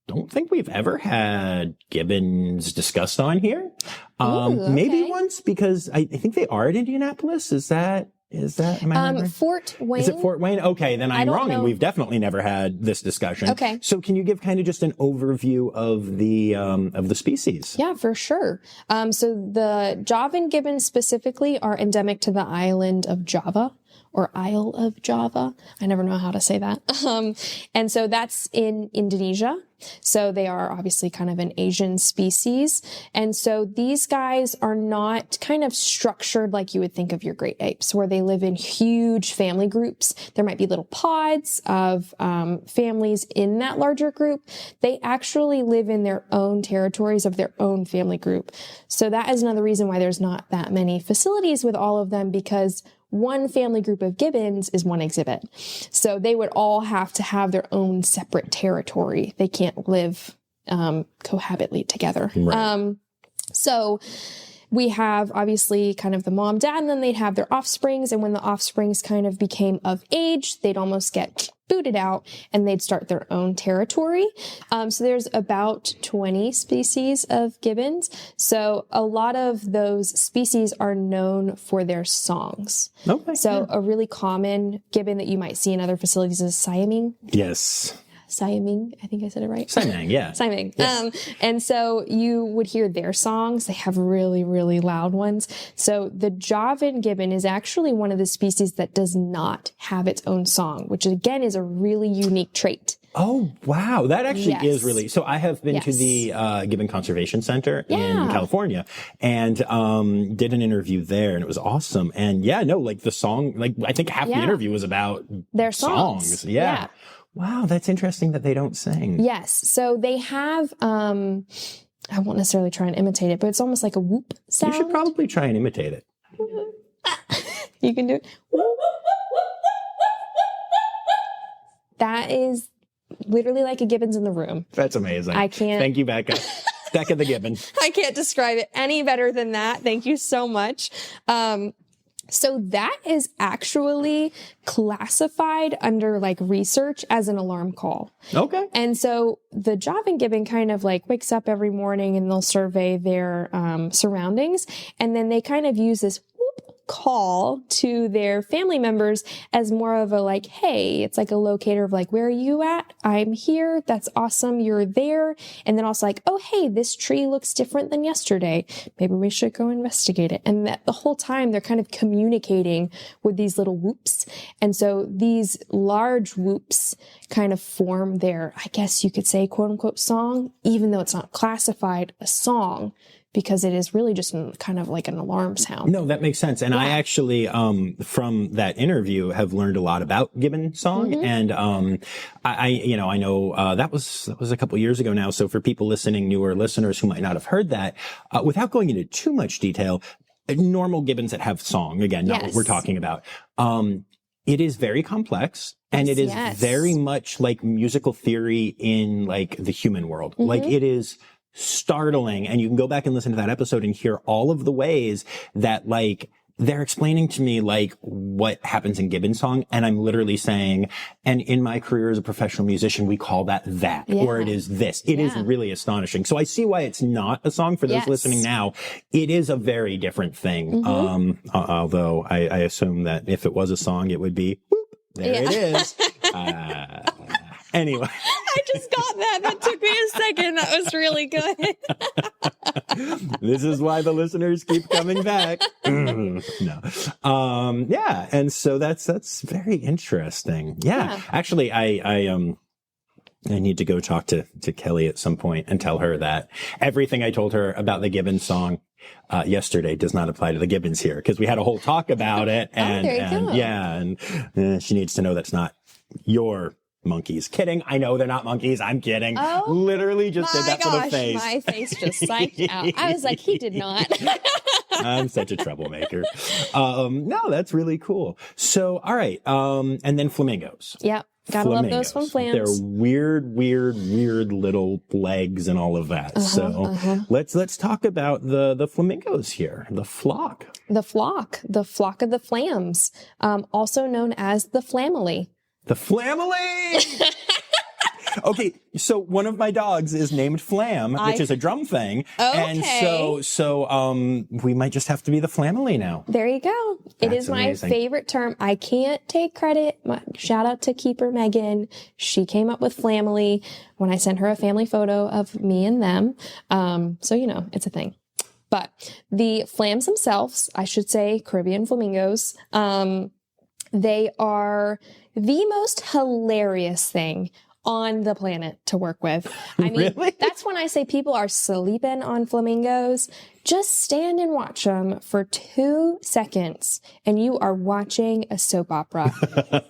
don't think we've ever had gibbons discussed on here. Maybe once, because I think they are at Indianapolis. Is that, am I right? Fort Wayne. Is it Fort Wayne? Okay, then I'm wrong, and know. we've definitely never had this discussion. Okay. So can you give kind of just an overview of the species? Yeah, for sure. So the Javan gibbons specifically are endemic to the island of Java, or Isle of Java. I never know how to say that. And so that's in Indonesia. So they are obviously kind of an Asian species. And so these guys are not kind of structured like you would think of your great apes, where they live in huge family groups. There might be little pods of families in that larger group. They actually live in their own territories of their own family group. So that is another reason why there's not that many facilities with all of them, because one family group of gibbons is one exhibit. So they would all have to have their own separate territory. They can't live cohabitly together. Right. So we have obviously kind of the mom, dad, and then they'd have their offsprings. And when the offsprings kind of became of age, they'd almost get booted out and they'd start their own territory. So there's about 20 species of gibbons. So a lot of those species are known for their songs. Okay. So a really common gibbon that you might see in other facilities is Siaming. Yes. Siaming, I think I said it right. Siaming, yeah. Siaming. Yeah. And so you would hear their songs. They have really, really loud ones. So the Javan gibbon is actually one of the species that does not have its own song, which again is a really unique trait. Oh, wow. That actually is really, so I have been to the Gibbon Conservation Center in California and did an interview there, and it was awesome. And yeah, no, like the song, like I think half the interview was about their songs. Yeah. Wow, that's interesting that they don't sing. Yes. So they have, I won't necessarily try and imitate it, but it's almost like a whoop sound. You should probably try and imitate it. You can do it. That is literally like a gibbons in the room. That's amazing. I can't. Thank you, Becca. Becca the Gibbon. I can't describe it any better than that. Thank you so much. So that is actually classified under like research as an alarm call. Okay. And so the Javan gibbon kind of like wakes up every morning and they'll survey their surroundings. And then they kind of use this call to their family members as more of a like, hey, it's like a locator of like, where are you at? I'm here. That's awesome. You're there. And then also like, oh, hey, this tree looks different than yesterday. Maybe we should go investigate it. And that the whole time they're kind of communicating with these little whoops. And so these large whoops kind of form their, I guess you could say, quote unquote song, even though it's not classified a song, because it is really just kind of like an alarm sound. No, that makes sense. And I actually, from that interview, have learned a lot about gibbon song. And I know that was a couple years ago now. So for people listening, newer listeners who might not have heard that, without going into too much detail, normal gibbons that have song, again, not what we're talking about. It is very complex. And it is very much like musical theory in like the human world. Like it is startling. And you can go back and listen to that episode and hear all of the ways that like they're explaining to me like what happens in gibbon song. And I'm literally saying, and in my career as a professional musician, we call that or it is this. It is really astonishing. So I see why it's not a song for those listening now. It is a very different thing. Although I assume that if it was a song, it would be, whoop, there it is. Anyway. I just got that. That took me a second. That was really good. This is why the listeners keep coming back. No. Yeah. And so that's very interesting. Yeah. Actually, I need to go talk to Kelly at some point and tell her that everything I told her about the gibbon song yesterday does not apply to the gibbons here, because we had a whole talk about it. And she needs to know that's not your monkeys. Kidding. I know they're not monkeys. I'm kidding. Oh, literally just did that for the face. My face just psyched out. I was like, he did not. I'm such a troublemaker. No, that's really cool. So, all right. And then flamingos. Yep. Gotta love those from flams. They're weird little legs and all of that. Let's talk about the flamingos here. The flock. The flock of the flams, also known as the flamily. The flamily! Okay, so one of my dogs is named Flam, which is a drum thing. Okay. And so we might just have to be the flamily now. There you go. It is my favorite term. I can't take credit. Shout out to Keeper Megan. She came up with flamily when I sent her a family photo of me and them. So, it's a thing. But the flams themselves, I should say Caribbean flamingos, they are the most hilarious thing on the planet to work with. I mean, that's when I say people are sleeping on flamingos. Just stand and watch them for 2 seconds and you are watching a soap opera.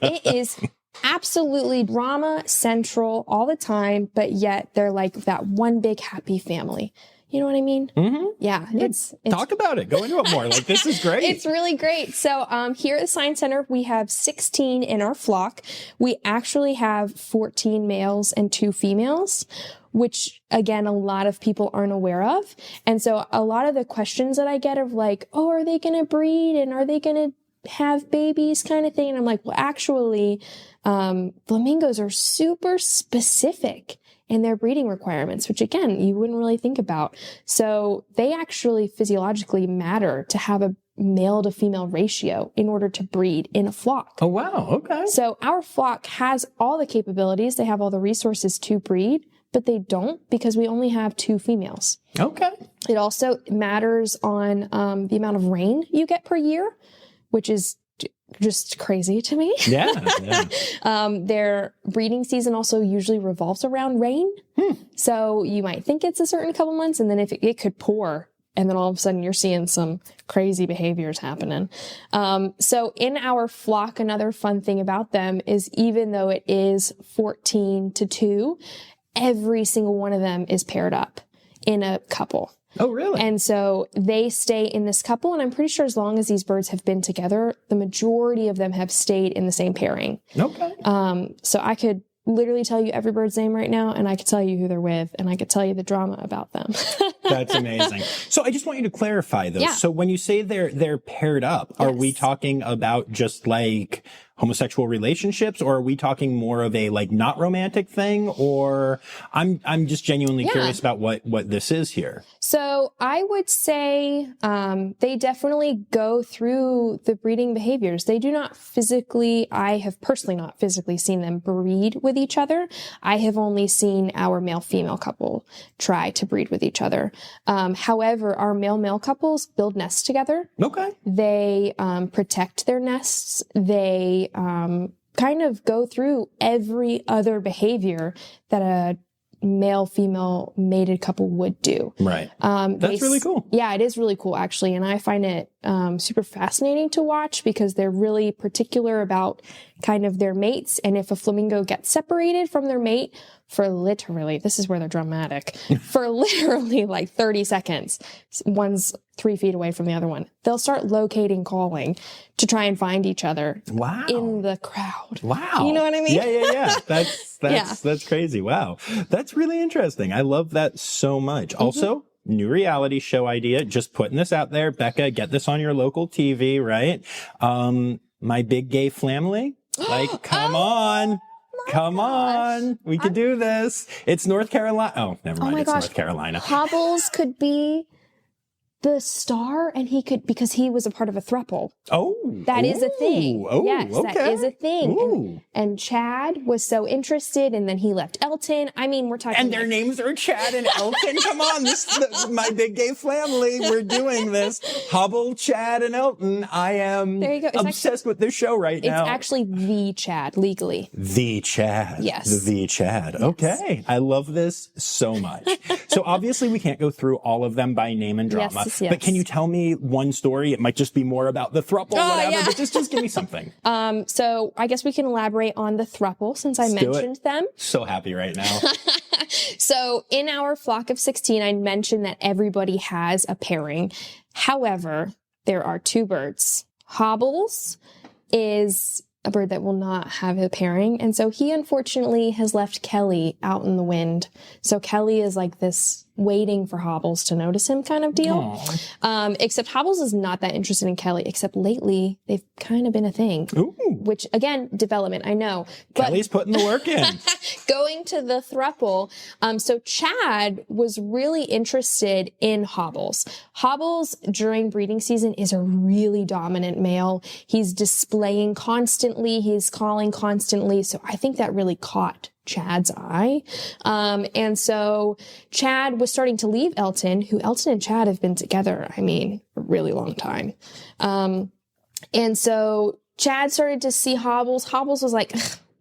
It is absolutely drama central all the time, but yet they're like that one big happy family. You know what I mean? Yeah. It's talk about it. Go into it more. Like, this is great. It's really great. So, here at the Science Center, we have 16 in our flock. We actually have 14 males and 2 females, which again, a lot of people aren't aware of. And so a lot of the questions that I get of like, oh, are they going to breed and are they going to have babies kind of thing? And I'm like, well, actually, flamingos are super specific in their breeding requirements, which again, you wouldn't really think about. So they actually physiologically matter to have a male to female ratio in order to breed in a flock. Oh, wow. Okay. So our flock has all the capabilities. They have all the resources to breed, but they don't because we only have 2 females. Okay. It also matters on the amount of rain you get per year, which is just crazy to me. Their breeding season also usually revolves around rain. So you might think it's a certain couple months, and then if it could pour, and then all of a sudden you're seeing some crazy behaviors happening. So in our flock, another fun thing about them is even though it is 14 to 2, every single one of them is paired up in a couple. Oh, really? And so they stay in this couple, and I'm pretty sure as long as these birds have been together, the majority of them have stayed in the same pairing. Okay. So I could literally tell you every bird's name right now, and I could tell you who they're with, and I could tell you the drama about them. That's amazing. So I just want you to clarify though. Yeah. So when you say they're paired up, are we talking about just like homosexual relationships, or are we talking more of a like not romantic thing? Or I'm just genuinely curious about what this is here. So I would say they definitely go through the breeding behaviors. They do not physically, I have personally not physically seen them breed with each other. I have only seen our male-female couple try to breed with each other. However, our male-male couples build nests together. Okay. They protect their nests. They kind of go through every other behavior that a male-female mated couple would do. Right. That's really cool. Yeah, it is really cool, actually. And I find it super fascinating to watch because they're really particular about kind of their mates. And if a flamingo gets separated from their mate for literally, this is where they're dramatic, for literally like 30 seconds, one's 3 feet away from the other one, they'll start locating, calling to try and find each other in the crowd. Wow. You know what I mean? Yeah. That's crazy. Wow. That's really interesting. I love that so much. Also, new reality show idea. Just putting this out there. Becca, get this on your local TV, right? My Big Gay Family. Like, come on. Come on. We could do this. It's North Carolina. Oh, never mind. It's North Carolina. Hobbles could be the star, and he could, because he was a part of a throuple. Oh. That is a thing. Oh, yes, okay. that is a thing. And Chad was so interested, and then he left Elton. I mean, we're talking. And their names are Chad and Elton. Come on, My Big Gay Family. We're doing this. Hubble, Chad, and Elton. I am obsessed with this show right now. It's actually the Chad, legally. The Chad. Yes. The Chad. Yes. Okay. I love this so much. So obviously we can't go through all of them by name and drama. Yes. But can you tell me one story? It might just be more about the throuple, whatever, but just give me something. So I guess we can elaborate on the throuple since I mentioned them. So happy right now. So in our flock of 16, I mentioned that everybody has a pairing. However, there are 2 birds. Hobbles is a bird that will not have a pairing. And so he unfortunately has left Kelly out in the wind. So Kelly is like this waiting for Hobbles to notice him kind of deal. Except Hobbles is not that interested in Kelly, except lately they've kind of been a thing. Ooh. Which again, development, I know. Kelly's putting the work in. Going to the throuple. So Chad was really interested in Hobbles. Hobbles during breeding season is a really dominant male. He's displaying constantly. He's calling constantly. So I think that really caught Chad's eye. And so Chad was starting to leave Elton, who Elton and Chad have been together, I mean, a really long time. And so Chad started to see Hobbles. Hobbles was like,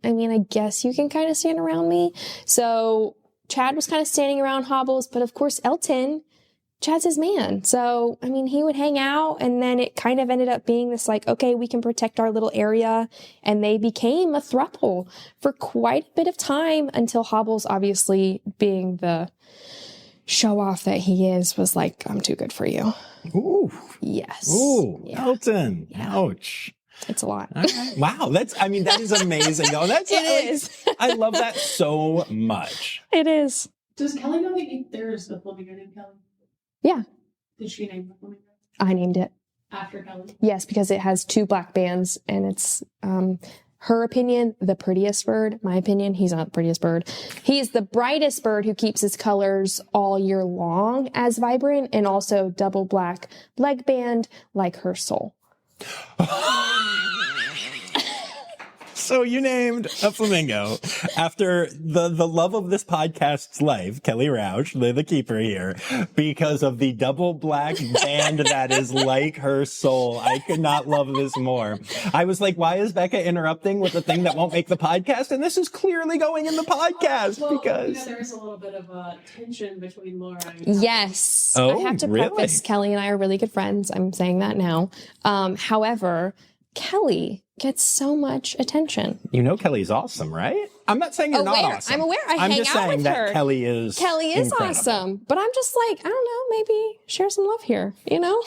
I mean, I guess you can kind of stand around me. So Chad was kind of standing around Hobbles, but of course Elton, Chad's his man. So, I mean, he would hang out, and then it kind of ended up being this like, okay, we can protect our little area. And they became a throuple for quite a bit of time until Hobbles, obviously being the show off that he is, was like, I'm too good for you. Ooh. Yes. Ooh, yeah. Elton. Yeah. Ouch. It's a lot. Okay. Wow. That is amazing. Oh, It is. I love that so much. It is. Does Kelly know that there's a flamingo named Kelly? Yeah. Did she name the flamingo? I named it. After Kelly? Yes, because it has 2 black bands, and it's, her opinion, the prettiest bird. My opinion, he's not the prettiest bird. He's the brightest bird who keeps his colors all year long as vibrant, and also double black leg band like her soul. So you named a flamingo after the love of this podcast's life, Kelly Roush, the keeper here, because of the double black band that is like her soul. I could not love this more. I was like, why is Becca interrupting with the thing that won't make the podcast? And this is clearly going in the podcast because there's a little bit of a tension between Laura and Kelly. Yes. Oh, I have to really? preface, Kelly and I are really good friends. I'm saying that now. However, Kelly gets so much attention. you know Kelly's awesome, right? I'm not saying you're not awesome. I'm aware. I'm hang just out saying with that her. Kelly is incredible. Awesome. But I'm just like, I don't know, maybe share some love here, you know?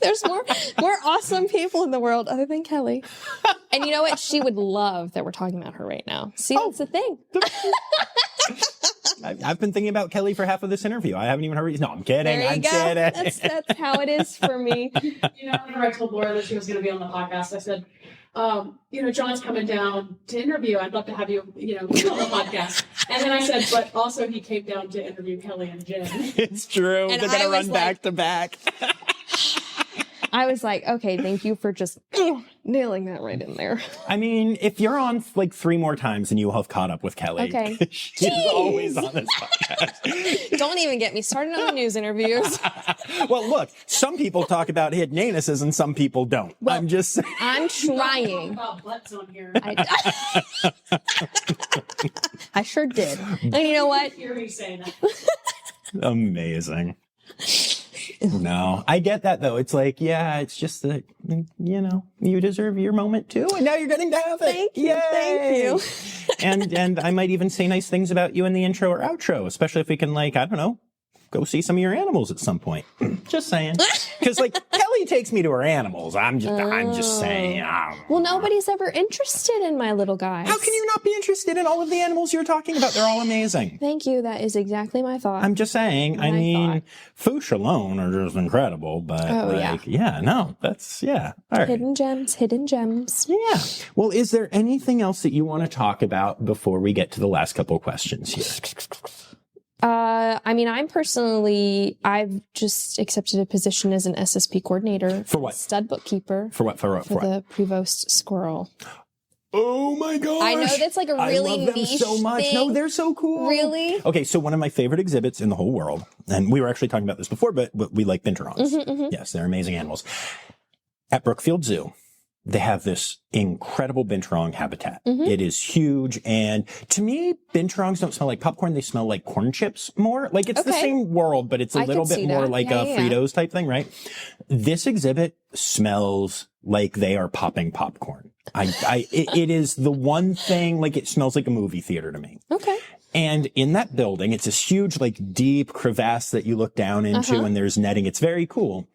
There's more awesome people in the world other than Kelly. And you know what? She would love that we're talking about her right now. See, that's the thing. I've been thinking about Kelly for half of this interview. I haven't even heard. No, I'm kidding. There you I'm go. kidding. That's how it is for me. Whenever I told Laura that she was going to be on the podcast, I said, John's coming down to interview. I'd love to have you, be on the podcast. And then I said, but also he came down to interview Kelly and Jim. It's true. And they're going to run back to back. I was like, okay, thank you for just nailing that right in there. I mean, if you're on like 3 more times, then you will have caught up with Kelly. Okay. She's always on this podcast. Don't even get me started on the news interviews. Well, look, some people talk about hidden anuses and some people don't. Well, I'm just saying. I'm trying. About butts on here. I sure did. And you know what? Hear me say that. Amazing. No, I get that though. It's like, yeah, it's just that, you deserve your moment too. And now you're getting to have it. Thank you. Yay. Thank you. And I might even say nice things about you in the intro or outro, especially if we can go see some of your animals at some point. Just saying. Because Kelly takes me to her animals. I'm just saying. Well, nobody's ever interested in my little guys. How can you not be interested in all of the animals you're talking about? They're all amazing. Thank you. That is exactly my thought. I'm just saying. I mean, Foosh alone are just incredible. But All right. Hidden gems. Yeah. Well, is there anything else that you want to talk about before we get to the last couple of questions here? I've just accepted a position as an SSP coordinator. For what? Stud bookkeeper. For what? For the Prevost squirrel. Oh my gosh. I know that's like a really I love them niche so much. thing. No, they're so cool. Really? Okay, so one of my favorite exhibits in the whole world, and we were actually talking about this before, but we like binturongs. Yes, they're amazing animals. At Brookfield Zoo, they have this incredible binturong habitat. It is huge. And to me, binturongs don't smell like popcorn. They smell like corn chips more. Like it's the same world, but it's a little bit more like a Fritos type thing, right? This exhibit smells like they are popping popcorn. It is the one thing, it smells like a movie theater to me. Okay. And in that building, it's this huge, deep crevasse that you look down into and there's netting. It's very cool.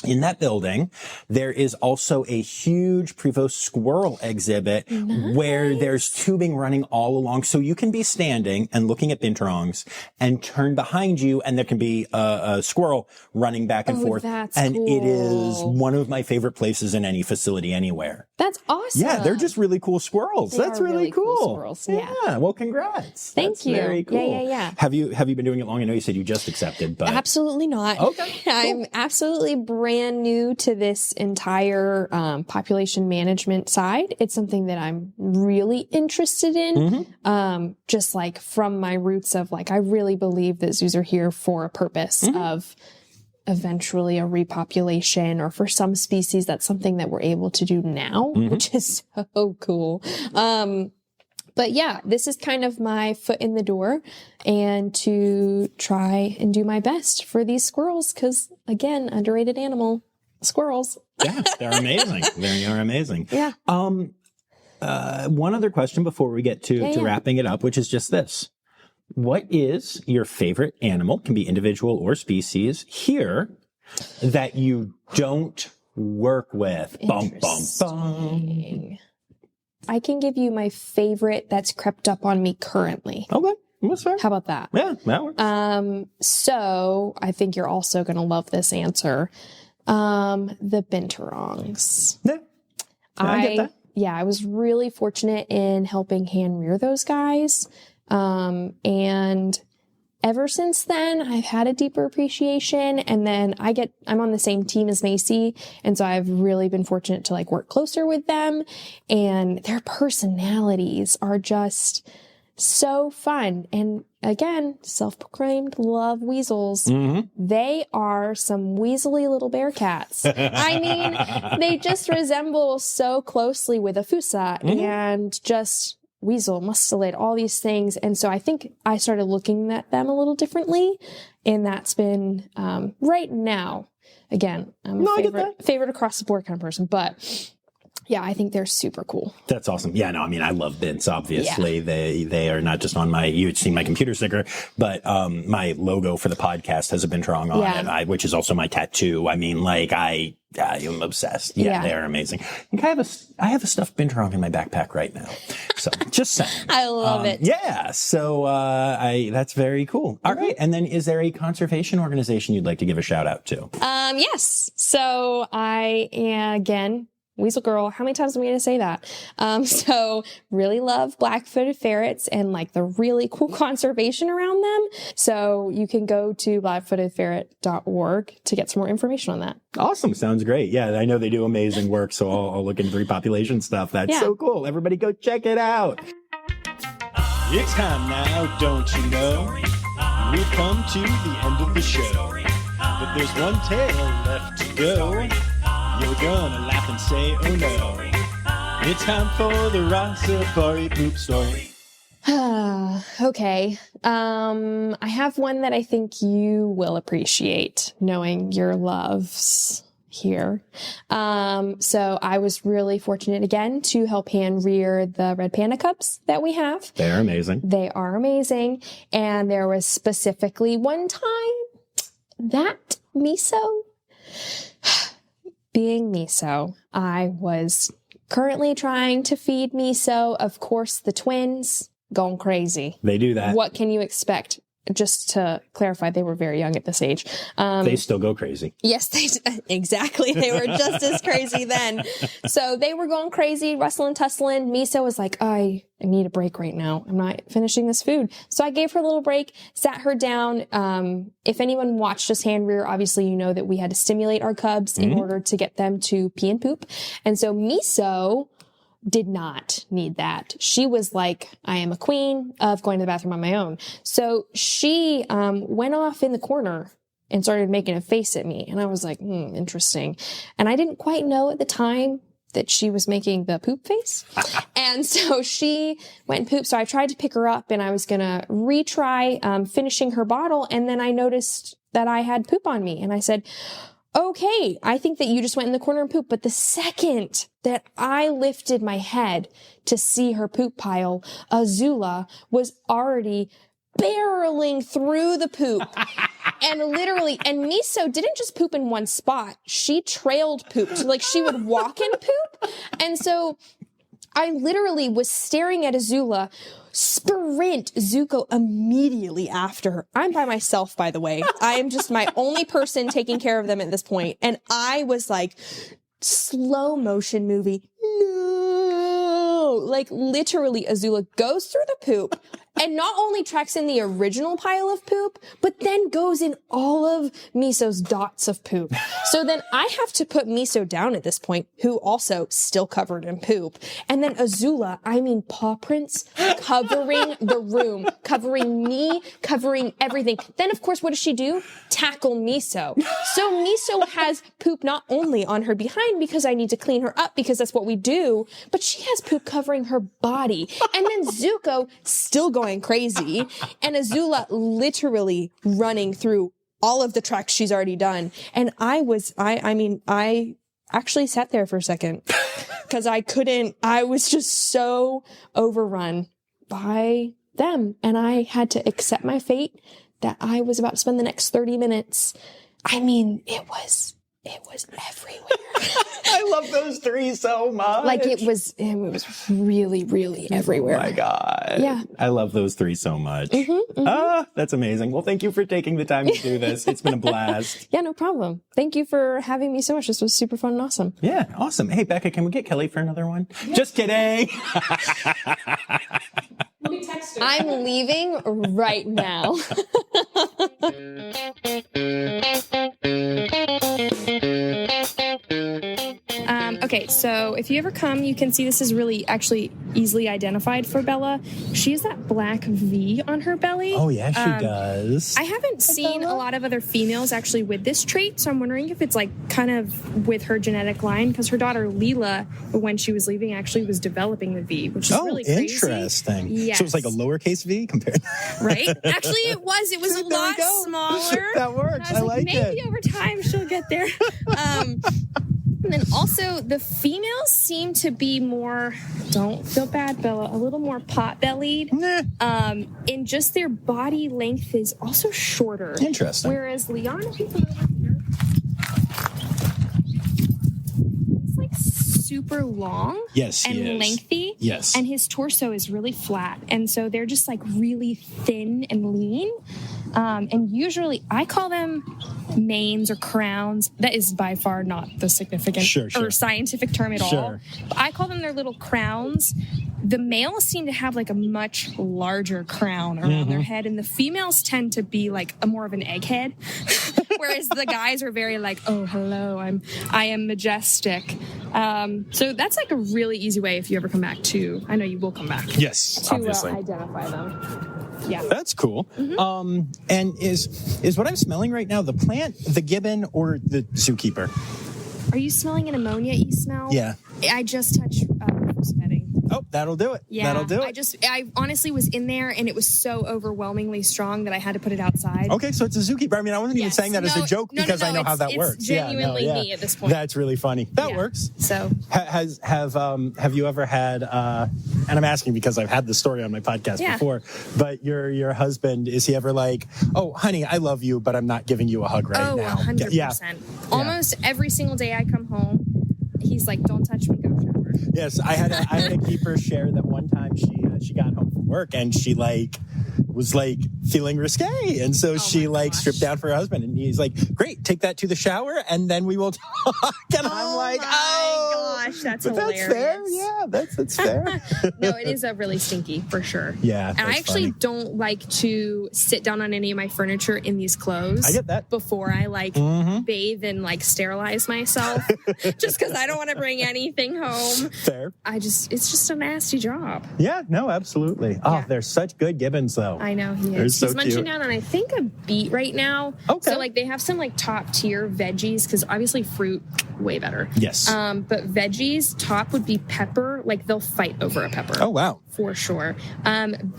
In that building, there is also a huge Prevost squirrel exhibit where there's tubing running all along. So you can be standing and looking at binturongs and turn behind you and there can be a squirrel running back and forth. That's and cool. It is one of my favorite places in any facility anywhere. That's awesome. Yeah, they're just really cool squirrels. That's really cool. Squirrels. Yeah. Well, congrats. Thank you. Very cool. Yeah. Have you been doing it long? I know you said you just accepted, but absolutely not. Okay. Cool. I'm absolutely brand new to this entire population management side. It's something that I'm really interested in. Just from my roots of I really believe that zoos are here for a purpose of eventually a repopulation, or for some species, that's something that we're able to do now, which is so cool. But yeah, this is kind of my foot in the door and to try and do my best for these squirrels. 'Cause again, underrated animal, squirrels. Yeah, they're amazing. They are amazing. Yeah. One other question before we get to wrapping it up, which is just this. What is your favorite animal, can be individual or species, here that you don't work with? Bum, bum, bum. I can give you my favorite that's crept up on me currently. Okay. That's fair. How about that? Yeah, that works. So I think you're also going to love this answer. The binturongs. Yeah. I get that. Yeah, I was really fortunate in helping hand rear those guys. And ever since then, I've had a deeper appreciation. And then I'm on the same team as Macy. And so I've really been fortunate to work closer with them. And their personalities are just so fun. And again, self-proclaimed love weasels. They are some weaselly little bear cats. I mean, they just resemble so closely with a fossa and just weasel, mustelid, all these things. And so I think I started looking at them a little differently. And that's been, right now, again, I'm a favorite across the board kind of person, but yeah, I think they're super cool. That's awesome. Yeah, no, I mean, I love bins, obviously. Yeah. They are not just on you'd seen my computer sticker, but my logo for the podcast has a bin drawing on it, which is also my tattoo. I mean, like, I am obsessed. Yeah, they are amazing. I think I have a stuffed bin drawing in my backpack right now. So just saying. I love it. Yeah, so that's very cool. All right, and then is there a conservation organization you'd like to give a shout out to? Yes. So I again, Weasel Girl, how many times am I going to say that? So really love black-footed ferrets and like the really cool conservation around them. So you can go to blackfootedferret.org to get some more information on that. Awesome. Sounds great. Yeah, I know they do amazing work. So I'll look into repopulation stuff. That's so cool. Everybody go check it out. It's time now, don't you know? We've come to the end of the show. But there's one tale left to go. You're gonna laugh and say, oh no. It's time for the Rossifari poop story. Okay. I have one that I think you will appreciate, knowing your loves here. So I was really fortunate again to help hand rear the red panda cubs that we have. They're amazing. They are amazing. And there was specifically one time that Miso, being Miso, I was currently trying to feed Miso. Of course, the twins going crazy. They do that. What can you expect? Just to clarify, they were very young at this age. They still go crazy. Yes, exactly. They were just as crazy then. So they were going crazy, rustling, tussling. Miso was like, I need a break right now. I'm not finishing this food. So I gave her a little break, sat her down. If anyone watched us hand rear, obviously you know that we had to stimulate our cubs in order to get them to pee and poop. And so Miso did not need that. She was like, I am a queen of going to the bathroom on my own. So she went off in the corner and started making a face at me. And I was like, interesting. And I didn't quite know at the time that she was making the poop face. And so she went and pooped. So I tried to pick her up and I was going to retry finishing her bottle. And then I noticed that I had poop on me. And I said, okay, I think that you just went in the corner and pooped. But the second that I lifted my head to see her poop pile, Azula was already barreling through the poop. And Miso didn't just poop in one spot. She trailed poop. So, like, she would walk and poop. And so I literally was staring at Azula, sprint Zuko immediately after her. I'm by myself, by the way. I am just my only person taking care of them at this point. And I was like, slow motion movie. No. Like, literally, Azula goes through the poop and not only tracks in the original pile of poop, but then goes in all of Miso's dots of poop. So then I have to put Miso down at this point, who also still covered in poop. And then Azula, I mean, paw prints covering the room, covering me, covering everything. Then, of course, what does she do? Tackle Miso. So Miso has poop not only on her behind because I need to clean her up because that's what we do, but she has poop covering her body. And then Zuko still going crazy, and Azula literally running through all of the tracks she's already done. And I actually sat there for a second because I was just so overrun by them. And I had to accept my fate that I was about to spend the next 30 minutes. I mean, it was everywhere. I love those three so much. Like it was really, really everywhere. Oh my God. Yeah. I love those three so much. That's amazing. Well, thank you for taking the time to do this. It's been a blast. Yeah, no problem. Thank you for having me so much. This was super fun and awesome. Yeah, awesome. Hey, Becca, can we get Kelly for another one? Yeah. Just kidding. Let me text her. I'm leaving right now. Okay, so if you ever come, you can see this is really actually easily identified for Bella. She has that black V on her belly. Oh, yeah, she does. I haven't seen a lot of other females actually with this trait, so I'm wondering if it's like kind of with her genetic line, because her daughter Leela, when she was leaving, actually was developing the V, which is really crazy. Interesting. Yes. So it's like a lowercase V compared. Right? Actually, it was a lot smaller. That works. I like maybe it. Maybe over time she'll get there. And then also the females seem to be more, don't feel bad, Bella, a little more pot-bellied. And just their body length is also shorter. Interesting. Whereas Leon, if you put it over here, he's like super long and lengthy. Yes. And his torso is really flat. And so they're just like really thin and lean. And usually I call them manes or crowns. That is by far not the significant or scientific term at all. But I call them their little crowns. The males seem to have like a much larger crown around their head, and the females tend to be like a more of an egghead. Whereas the guys are very like, oh, hello, I am majestic. So that's like a really easy way if you ever come back to, I know you will come back. Yes, to obviously. Identify them. Yeah. That's cool. And is what I'm smelling right now the plant, the gibbon, or the zookeeper? Are you smelling an ammonia smell? Yeah. I just touched bedding. Oh, that'll do it. Yeah. That'll do it. I honestly was in there and it was so overwhelmingly strong that I had to put it outside. Okay, so it's a zookeeper. I mean, I wasn't even saying that as a joke because I know how that works. It's genuinely me at this point. That's really funny. That works. So have you ever had? And I'm asking because I've had this story on my podcast before. But your husband, is he ever like, oh, honey, I love you, but I'm not giving you a hug right now? 100%. Yeah. Almost every single day I come home, he's like, don't touch me, go shower. Yes, I had a keeper share that one time she got home from work and she was feeling risque, and so she stripped down for her husband, and he's like, great, take that to the shower and then we will talk. And I'm like, gosh, that's hilarious. That's fair. Yeah, that's fair. No, it is a really stinky for sure. Yeah, and I actually don't like to sit down on any of my furniture in these clothes. I get that. Before I bathe and sterilize myself, just because I don't want to bring anything home. Fair. It's just a nasty job. Yeah, no, absolutely. Oh, they're such good gibbons though. I know he is. He's so munching cute. down on, I think, a beet right now. Okay. So they have some top tier veggies, because obviously fruit way better. Yes. But veggies top would be pepper. They'll fight over a pepper. Oh wow. For sure.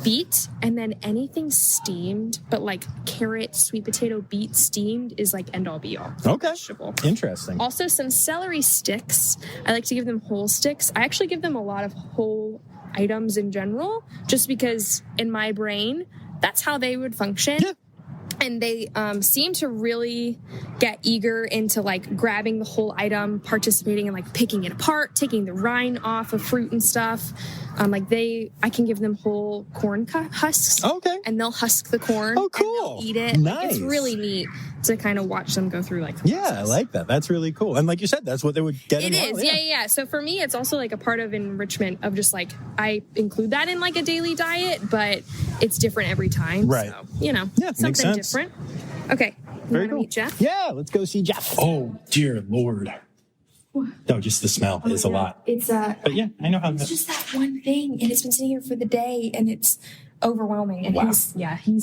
Beet, and then anything steamed, but carrot, sweet potato, beet steamed is end all be all. Okay. Vegetable. Interesting. Also some celery sticks. I like to give them whole sticks. I actually give them a lot of whole items in general, just because in my brain, that's how they would function. Yeah. And they seem to really get eager into grabbing the whole item, participating in picking it apart, taking the rind off of fruit and stuff. I can give them whole corn husks. Okay. And they'll husk the corn. Oh, cool. And they'll eat it. Nice. It's really neat to kind of watch them go through the Yeah, process. I like that. That's really cool. And like you said, that's what they would get. It is. Yeah. So for me, it's also a part of enrichment of just I include that in a daily diet, but it's different every time. Right. So, something different. Okay. Very cool. Meet Jeff? Yeah, let's go see Jeff. Oh, dear Lord. No, just the smell is a lot. It's but yeah, I know how. It's just that one thing, and it's been sitting here for the day, and it's overwhelming. And he's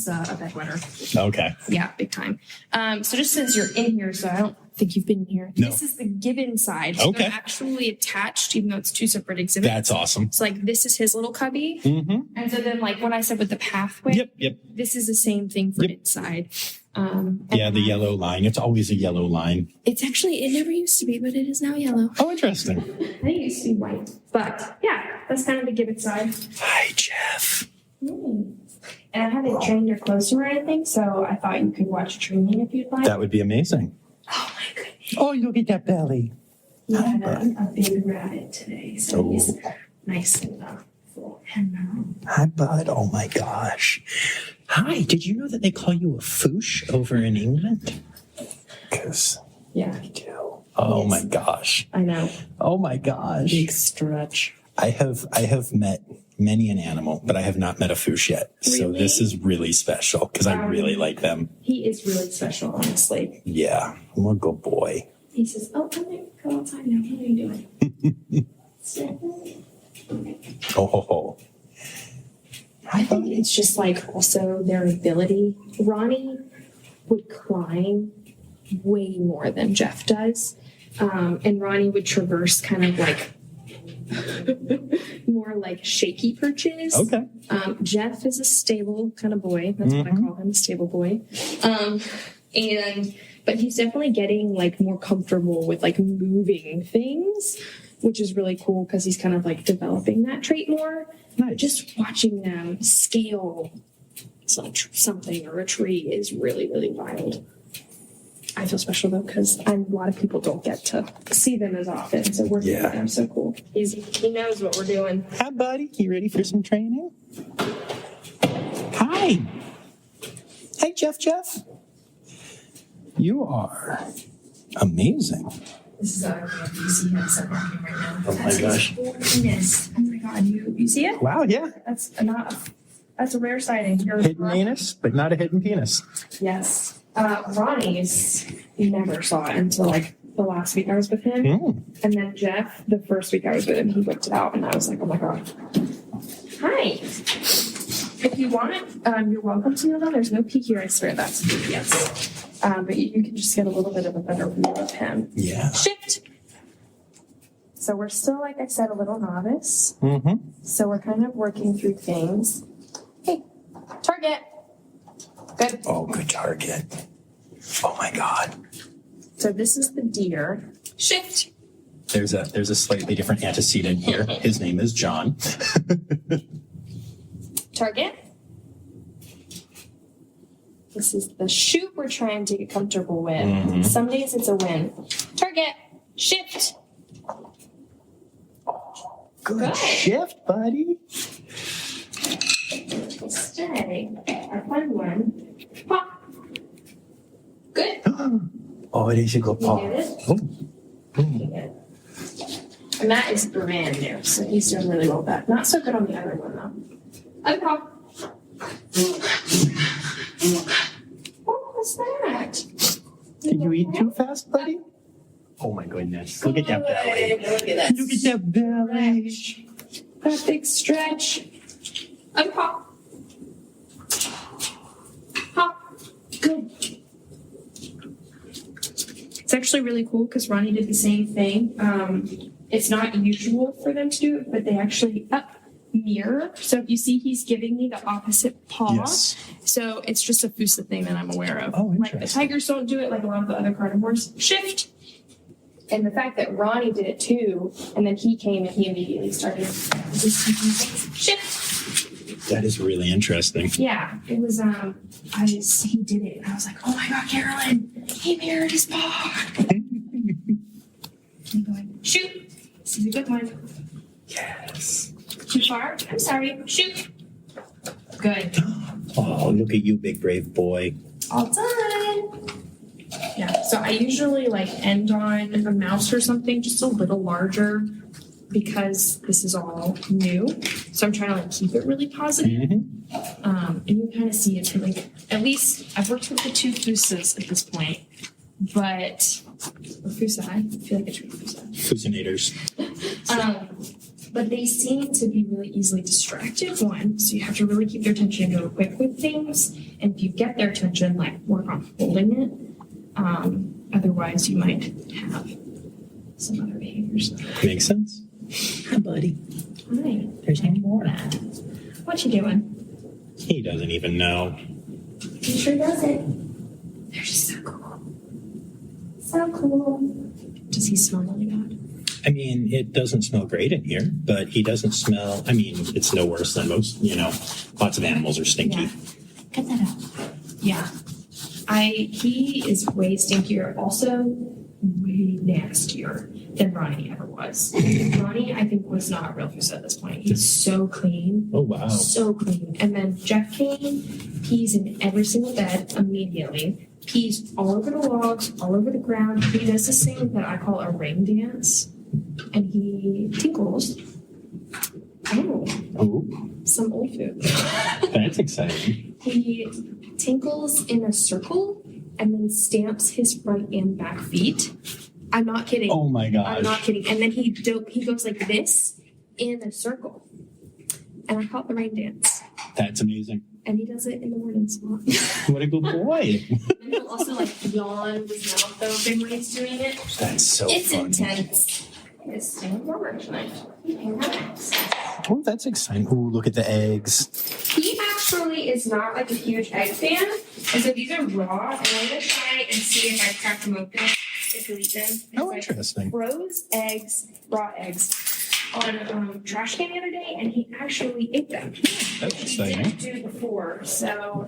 a bedwetter. Okay. Yeah, big time. So just since you're in here, so I don't think you've been in here. No. This is the gibbon side. So Okay. they're actually attached, even though it's two separate exhibits. That's awesome. So this is his little cubby. Mm-hmm. And so then what I said with the pathway. Yep. This is the same thing for inside. The yellow line. It's always a yellow line. It's actually, it never used to be, but it is now yellow. Oh, interesting. I think it used to be white. But yeah, that's kind of the gibbon side. Hi, Jeff. And I haven't trained your clothes or anything, so I thought you could watch training if you'd like. That would be amazing. Oh my goodness. Oh, look at that belly. He had a big rabbit today, so he's nice and full. Hello. Hi, bud. Oh my gosh. Hi. Did you know that they call you a foosh over in England? Because I do. Oh my gosh. I know. Oh my gosh. Big stretch. I have met many an animal, but I have not met a foosh yet. Really? So this is really special because I really like them. He is really special, honestly. Yeah. I'm a good boy. He says, oh, I'm going to go outside now. What are you doing? Oh. I think it's just also their ability. Ronnie would climb way more than Jeff does. And Ronnie would traverse kind of more shaky perches. Okay. Jeff is a stable kind of boy. That's what I call him, a stable boy. And but he's definitely getting like more comfortable with like moving things, which is really cool because he's kind of like developing that trait more. Nice. Just watching them scale something or a tree is really, really wild. I feel special though because a lot of people don't get to see them as often, so working with them is so cool. He knows what we're doing. Hi, buddy. You ready for some training? Hi. Hey, Jeff. You are amazing. This is our you see him set walking right now. Oh my gosh. Yes. Oh my god, you see it? Wow, yeah. That's a rare sighting. Hidden anus, but not a hidden penis. Yes. Ronnie's never saw it until like the last week I was with him. And then Jeff, the first week I was with him, he whipped it out and I was like, oh my god. Hi. If you want it, you're welcome to know that. There's no pee here, I swear that's yes. But you can just get a little bit of a better view of him. Yeah. Shift. So we're still, like I said, a little novice. Mm-hmm. So we're kind of working through things. Hey, target. Good. Oh, good target. Oh my god. So this is the deer. Shift. There's a slightly different antecedent here. His name is John. Target. This is the shoot we're trying to get comfortable with. Mm-hmm. Some days it's a win. Target. Shift. Good shift, buddy. Stay. Our fun one. Pop. Good. Oh, it is a good paw. You get it? Oh. You get it. And that is brand new, so he's doing really well with that. Not so good on the other one, though. Other paw. What was that? Did you eat too fast, buddy? Oh my goodness. Look at that belly. Look at that. Look at that belly. That big stretch. Unpop. Pop. Good. It's actually really cool because Ronnie did the same thing. It's not usual for them to do it, but they actually mirror. So if you see, he's giving me the opposite paw. Yes. So it's just a fossa thing that I'm aware of. Oh, like the interesting. tigers don't do it like a lot of the other carnivores. Shift. And the fact that Ronnie did it too, and then he came and he immediately started shift. That is really interesting. Yeah, it was. He did it, and I was like, "Oh my god, Carolyn! He mirrored his paw." I'm going, shoot. This is a good one. Yes. Too far? I'm sorry. Shoot. Good. Oh, look at you, big brave boy. All done. Yeah, so I usually like end on a mouse or something just a little larger because this is all new. So I'm trying to like keep it really positive. And you kind of see it's really, at least I've worked with the two fossas at this point, but, or fossa, I feel like it's really fossa. Fussinators. But they seem to be really easily distracted, one, so you have to really keep their attention and go quick with things. And if you get their attention, like work on holding it. Otherwise, you might have some other behaviors. Makes sense. Hi, buddy. Hi. There's no more. What you doing? He doesn't even know. He sure doesn't. They're just so cool. So cool. Does he smell really bad? I mean, it doesn't smell great in here, but he doesn't smell, I mean, it's no worse than most, lots of animals are stinky. Yeah. Cut that out. Yeah. He is way stinkier, also way nastier than Ronnie ever was. Ronnie, I think, was not a real fossa at this point. He's so clean. Oh, wow. So clean. And then Jeff came, pees in every single bed immediately, pees all over the logs, all over the ground. He does this thing that I call a rain dance, and he tinkles. Oh, Some old food. that's exciting. He tinkles in a circle and then stamps his front and back feet. I'm not kidding. Oh my gosh. I'm not kidding. And then he goes like this in a circle. And I call it the rain dance. That's amazing. And he does it in the mornings a lot. What a good boy. And he'll also like yawn with his mouth open when he's doing it. That's so It's fun. intense. It's staying warmer tonight. Oh, that's exciting. Oh, look at the eggs. He actually is not like a huge egg fan. And so these are raw, and I'm going to try and see if I crack them open, if you eat them. Oh, interesting. I froze eggs, raw eggs, on a trash can the other day, and he actually ate them. That's He exciting. didn't do it before, so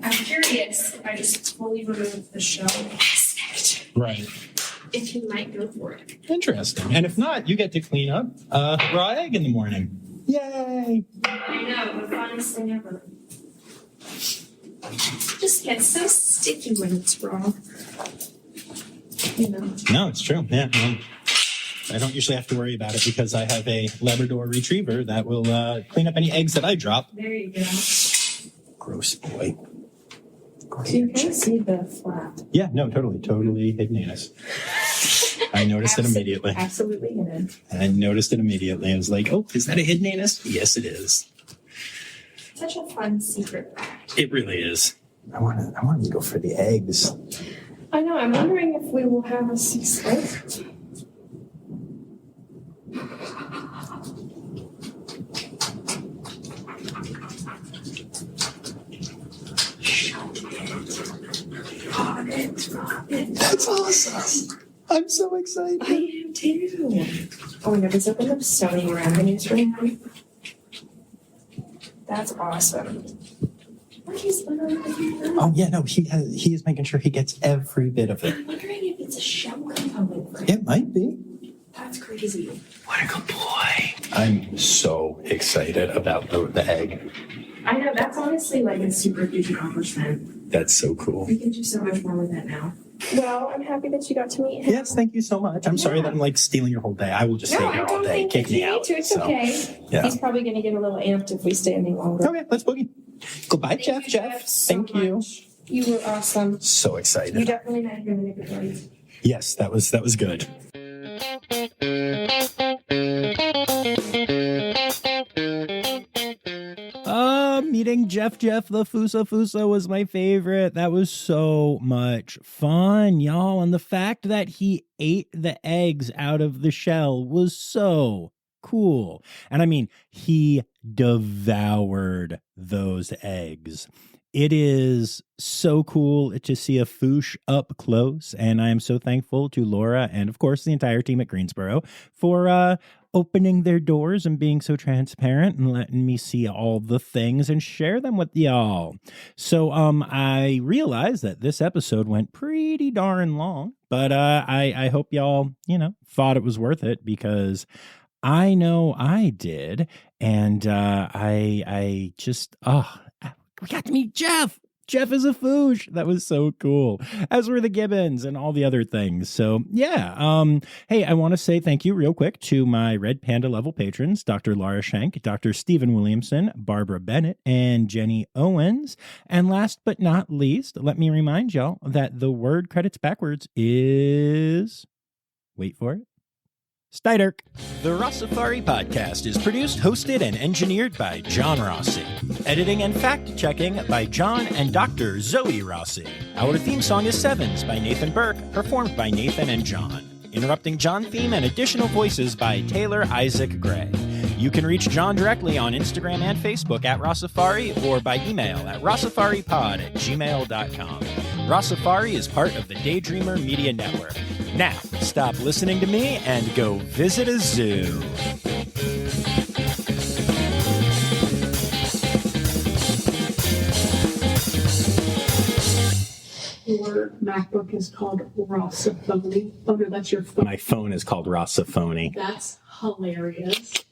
I'm curious if I just fully remove the shell, Right. if he might go for it. Interesting. And if not, you get to clean up a raw egg in the morning. Yay! I know, the funnest thing ever. Just gets so sticky when it's raw. You know. No, it's true. Yeah. I don't usually have to worry about it because I have a Labrador Retriever that will clean up any eggs that I drop. There you go. Gross boy. So you can see the flap. Yeah, no, totally ignatus. I noticed it immediately. Absolutely hidden. I noticed it immediately. I was like, oh, is that a hidden anus? Yes, it is. Such a fun secret fact. It really is. I want to go for the eggs. I know, I'm wondering if we will have a sea slip. Robin. That's awesome. I'm so excited. I am too. Oh my god, is open up so many revenues right now. That's awesome. Look, he's literally. Oh yeah, no, he is making sure he gets every bit of it. I'm wondering if it's a shell component for him. It might be. That's crazy. What a good boy. I'm so excited about the egg. I know, that's honestly like a super huge accomplishment. That's so cool. We can do so much more with that now. Well, I'm happy that you got to meet him. Yes, thank you so much. I'm sorry that I'm like stealing your whole day. I will just stay here all day. Kick me out. It's So, okay. yeah. He's probably going to get a little amped if we stay any longer. Okay, let's boogie. Goodbye, Thank you, Jeff. so Thank you. much. You were awesome. So You excited. definitely met him in a good way. Yes, that was good. Meeting Jeff the Fossa was my favorite. That was so much fun, y'all. And the fact that he ate the eggs out of the shell was so cool. And I mean, he devoured those eggs. It is so cool to see a foosh up close, and I am so thankful to Laura and, of course, the entire team at Greensboro for opening their doors and being so transparent and letting me see all the things and share them with y'all. So I realized that this episode went pretty darn long, but I hope y'all, thought it was worth it because I know I did, and I just, we got to meet Jeff. Jeff is a foosh. That was so cool. As were the gibbons and all the other things. So yeah. Hey, I want to say thank you real quick to my Red Panda level patrons, Dr. Laura Schenk, Dr. Stephen Williamson, Barbara Bennett, and Jenny Owens. And last but not least, let me remind y'all that the word credits backwards is, wait for it, Steiderk. The Rossifari podcast is produced, hosted, and engineered by John Rossi. Editing and fact-checking by John and Dr. Zoe Rossi. Our theme song is Sevens by Nathan Burke, performed by Nathan and John. Interrupting John theme and additional voices by Taylor Isaac Gray. You can reach John directly on Instagram and Facebook at Rossifari or by email at rossifaripod@gmail.com. Rossifari is part of the Daydreamer Media Network. Now, stop listening to me and go visit a zoo. Your MacBook is called Rossifari. Oh no, that's your phone. My phone is called Rossifoni. That's hilarious.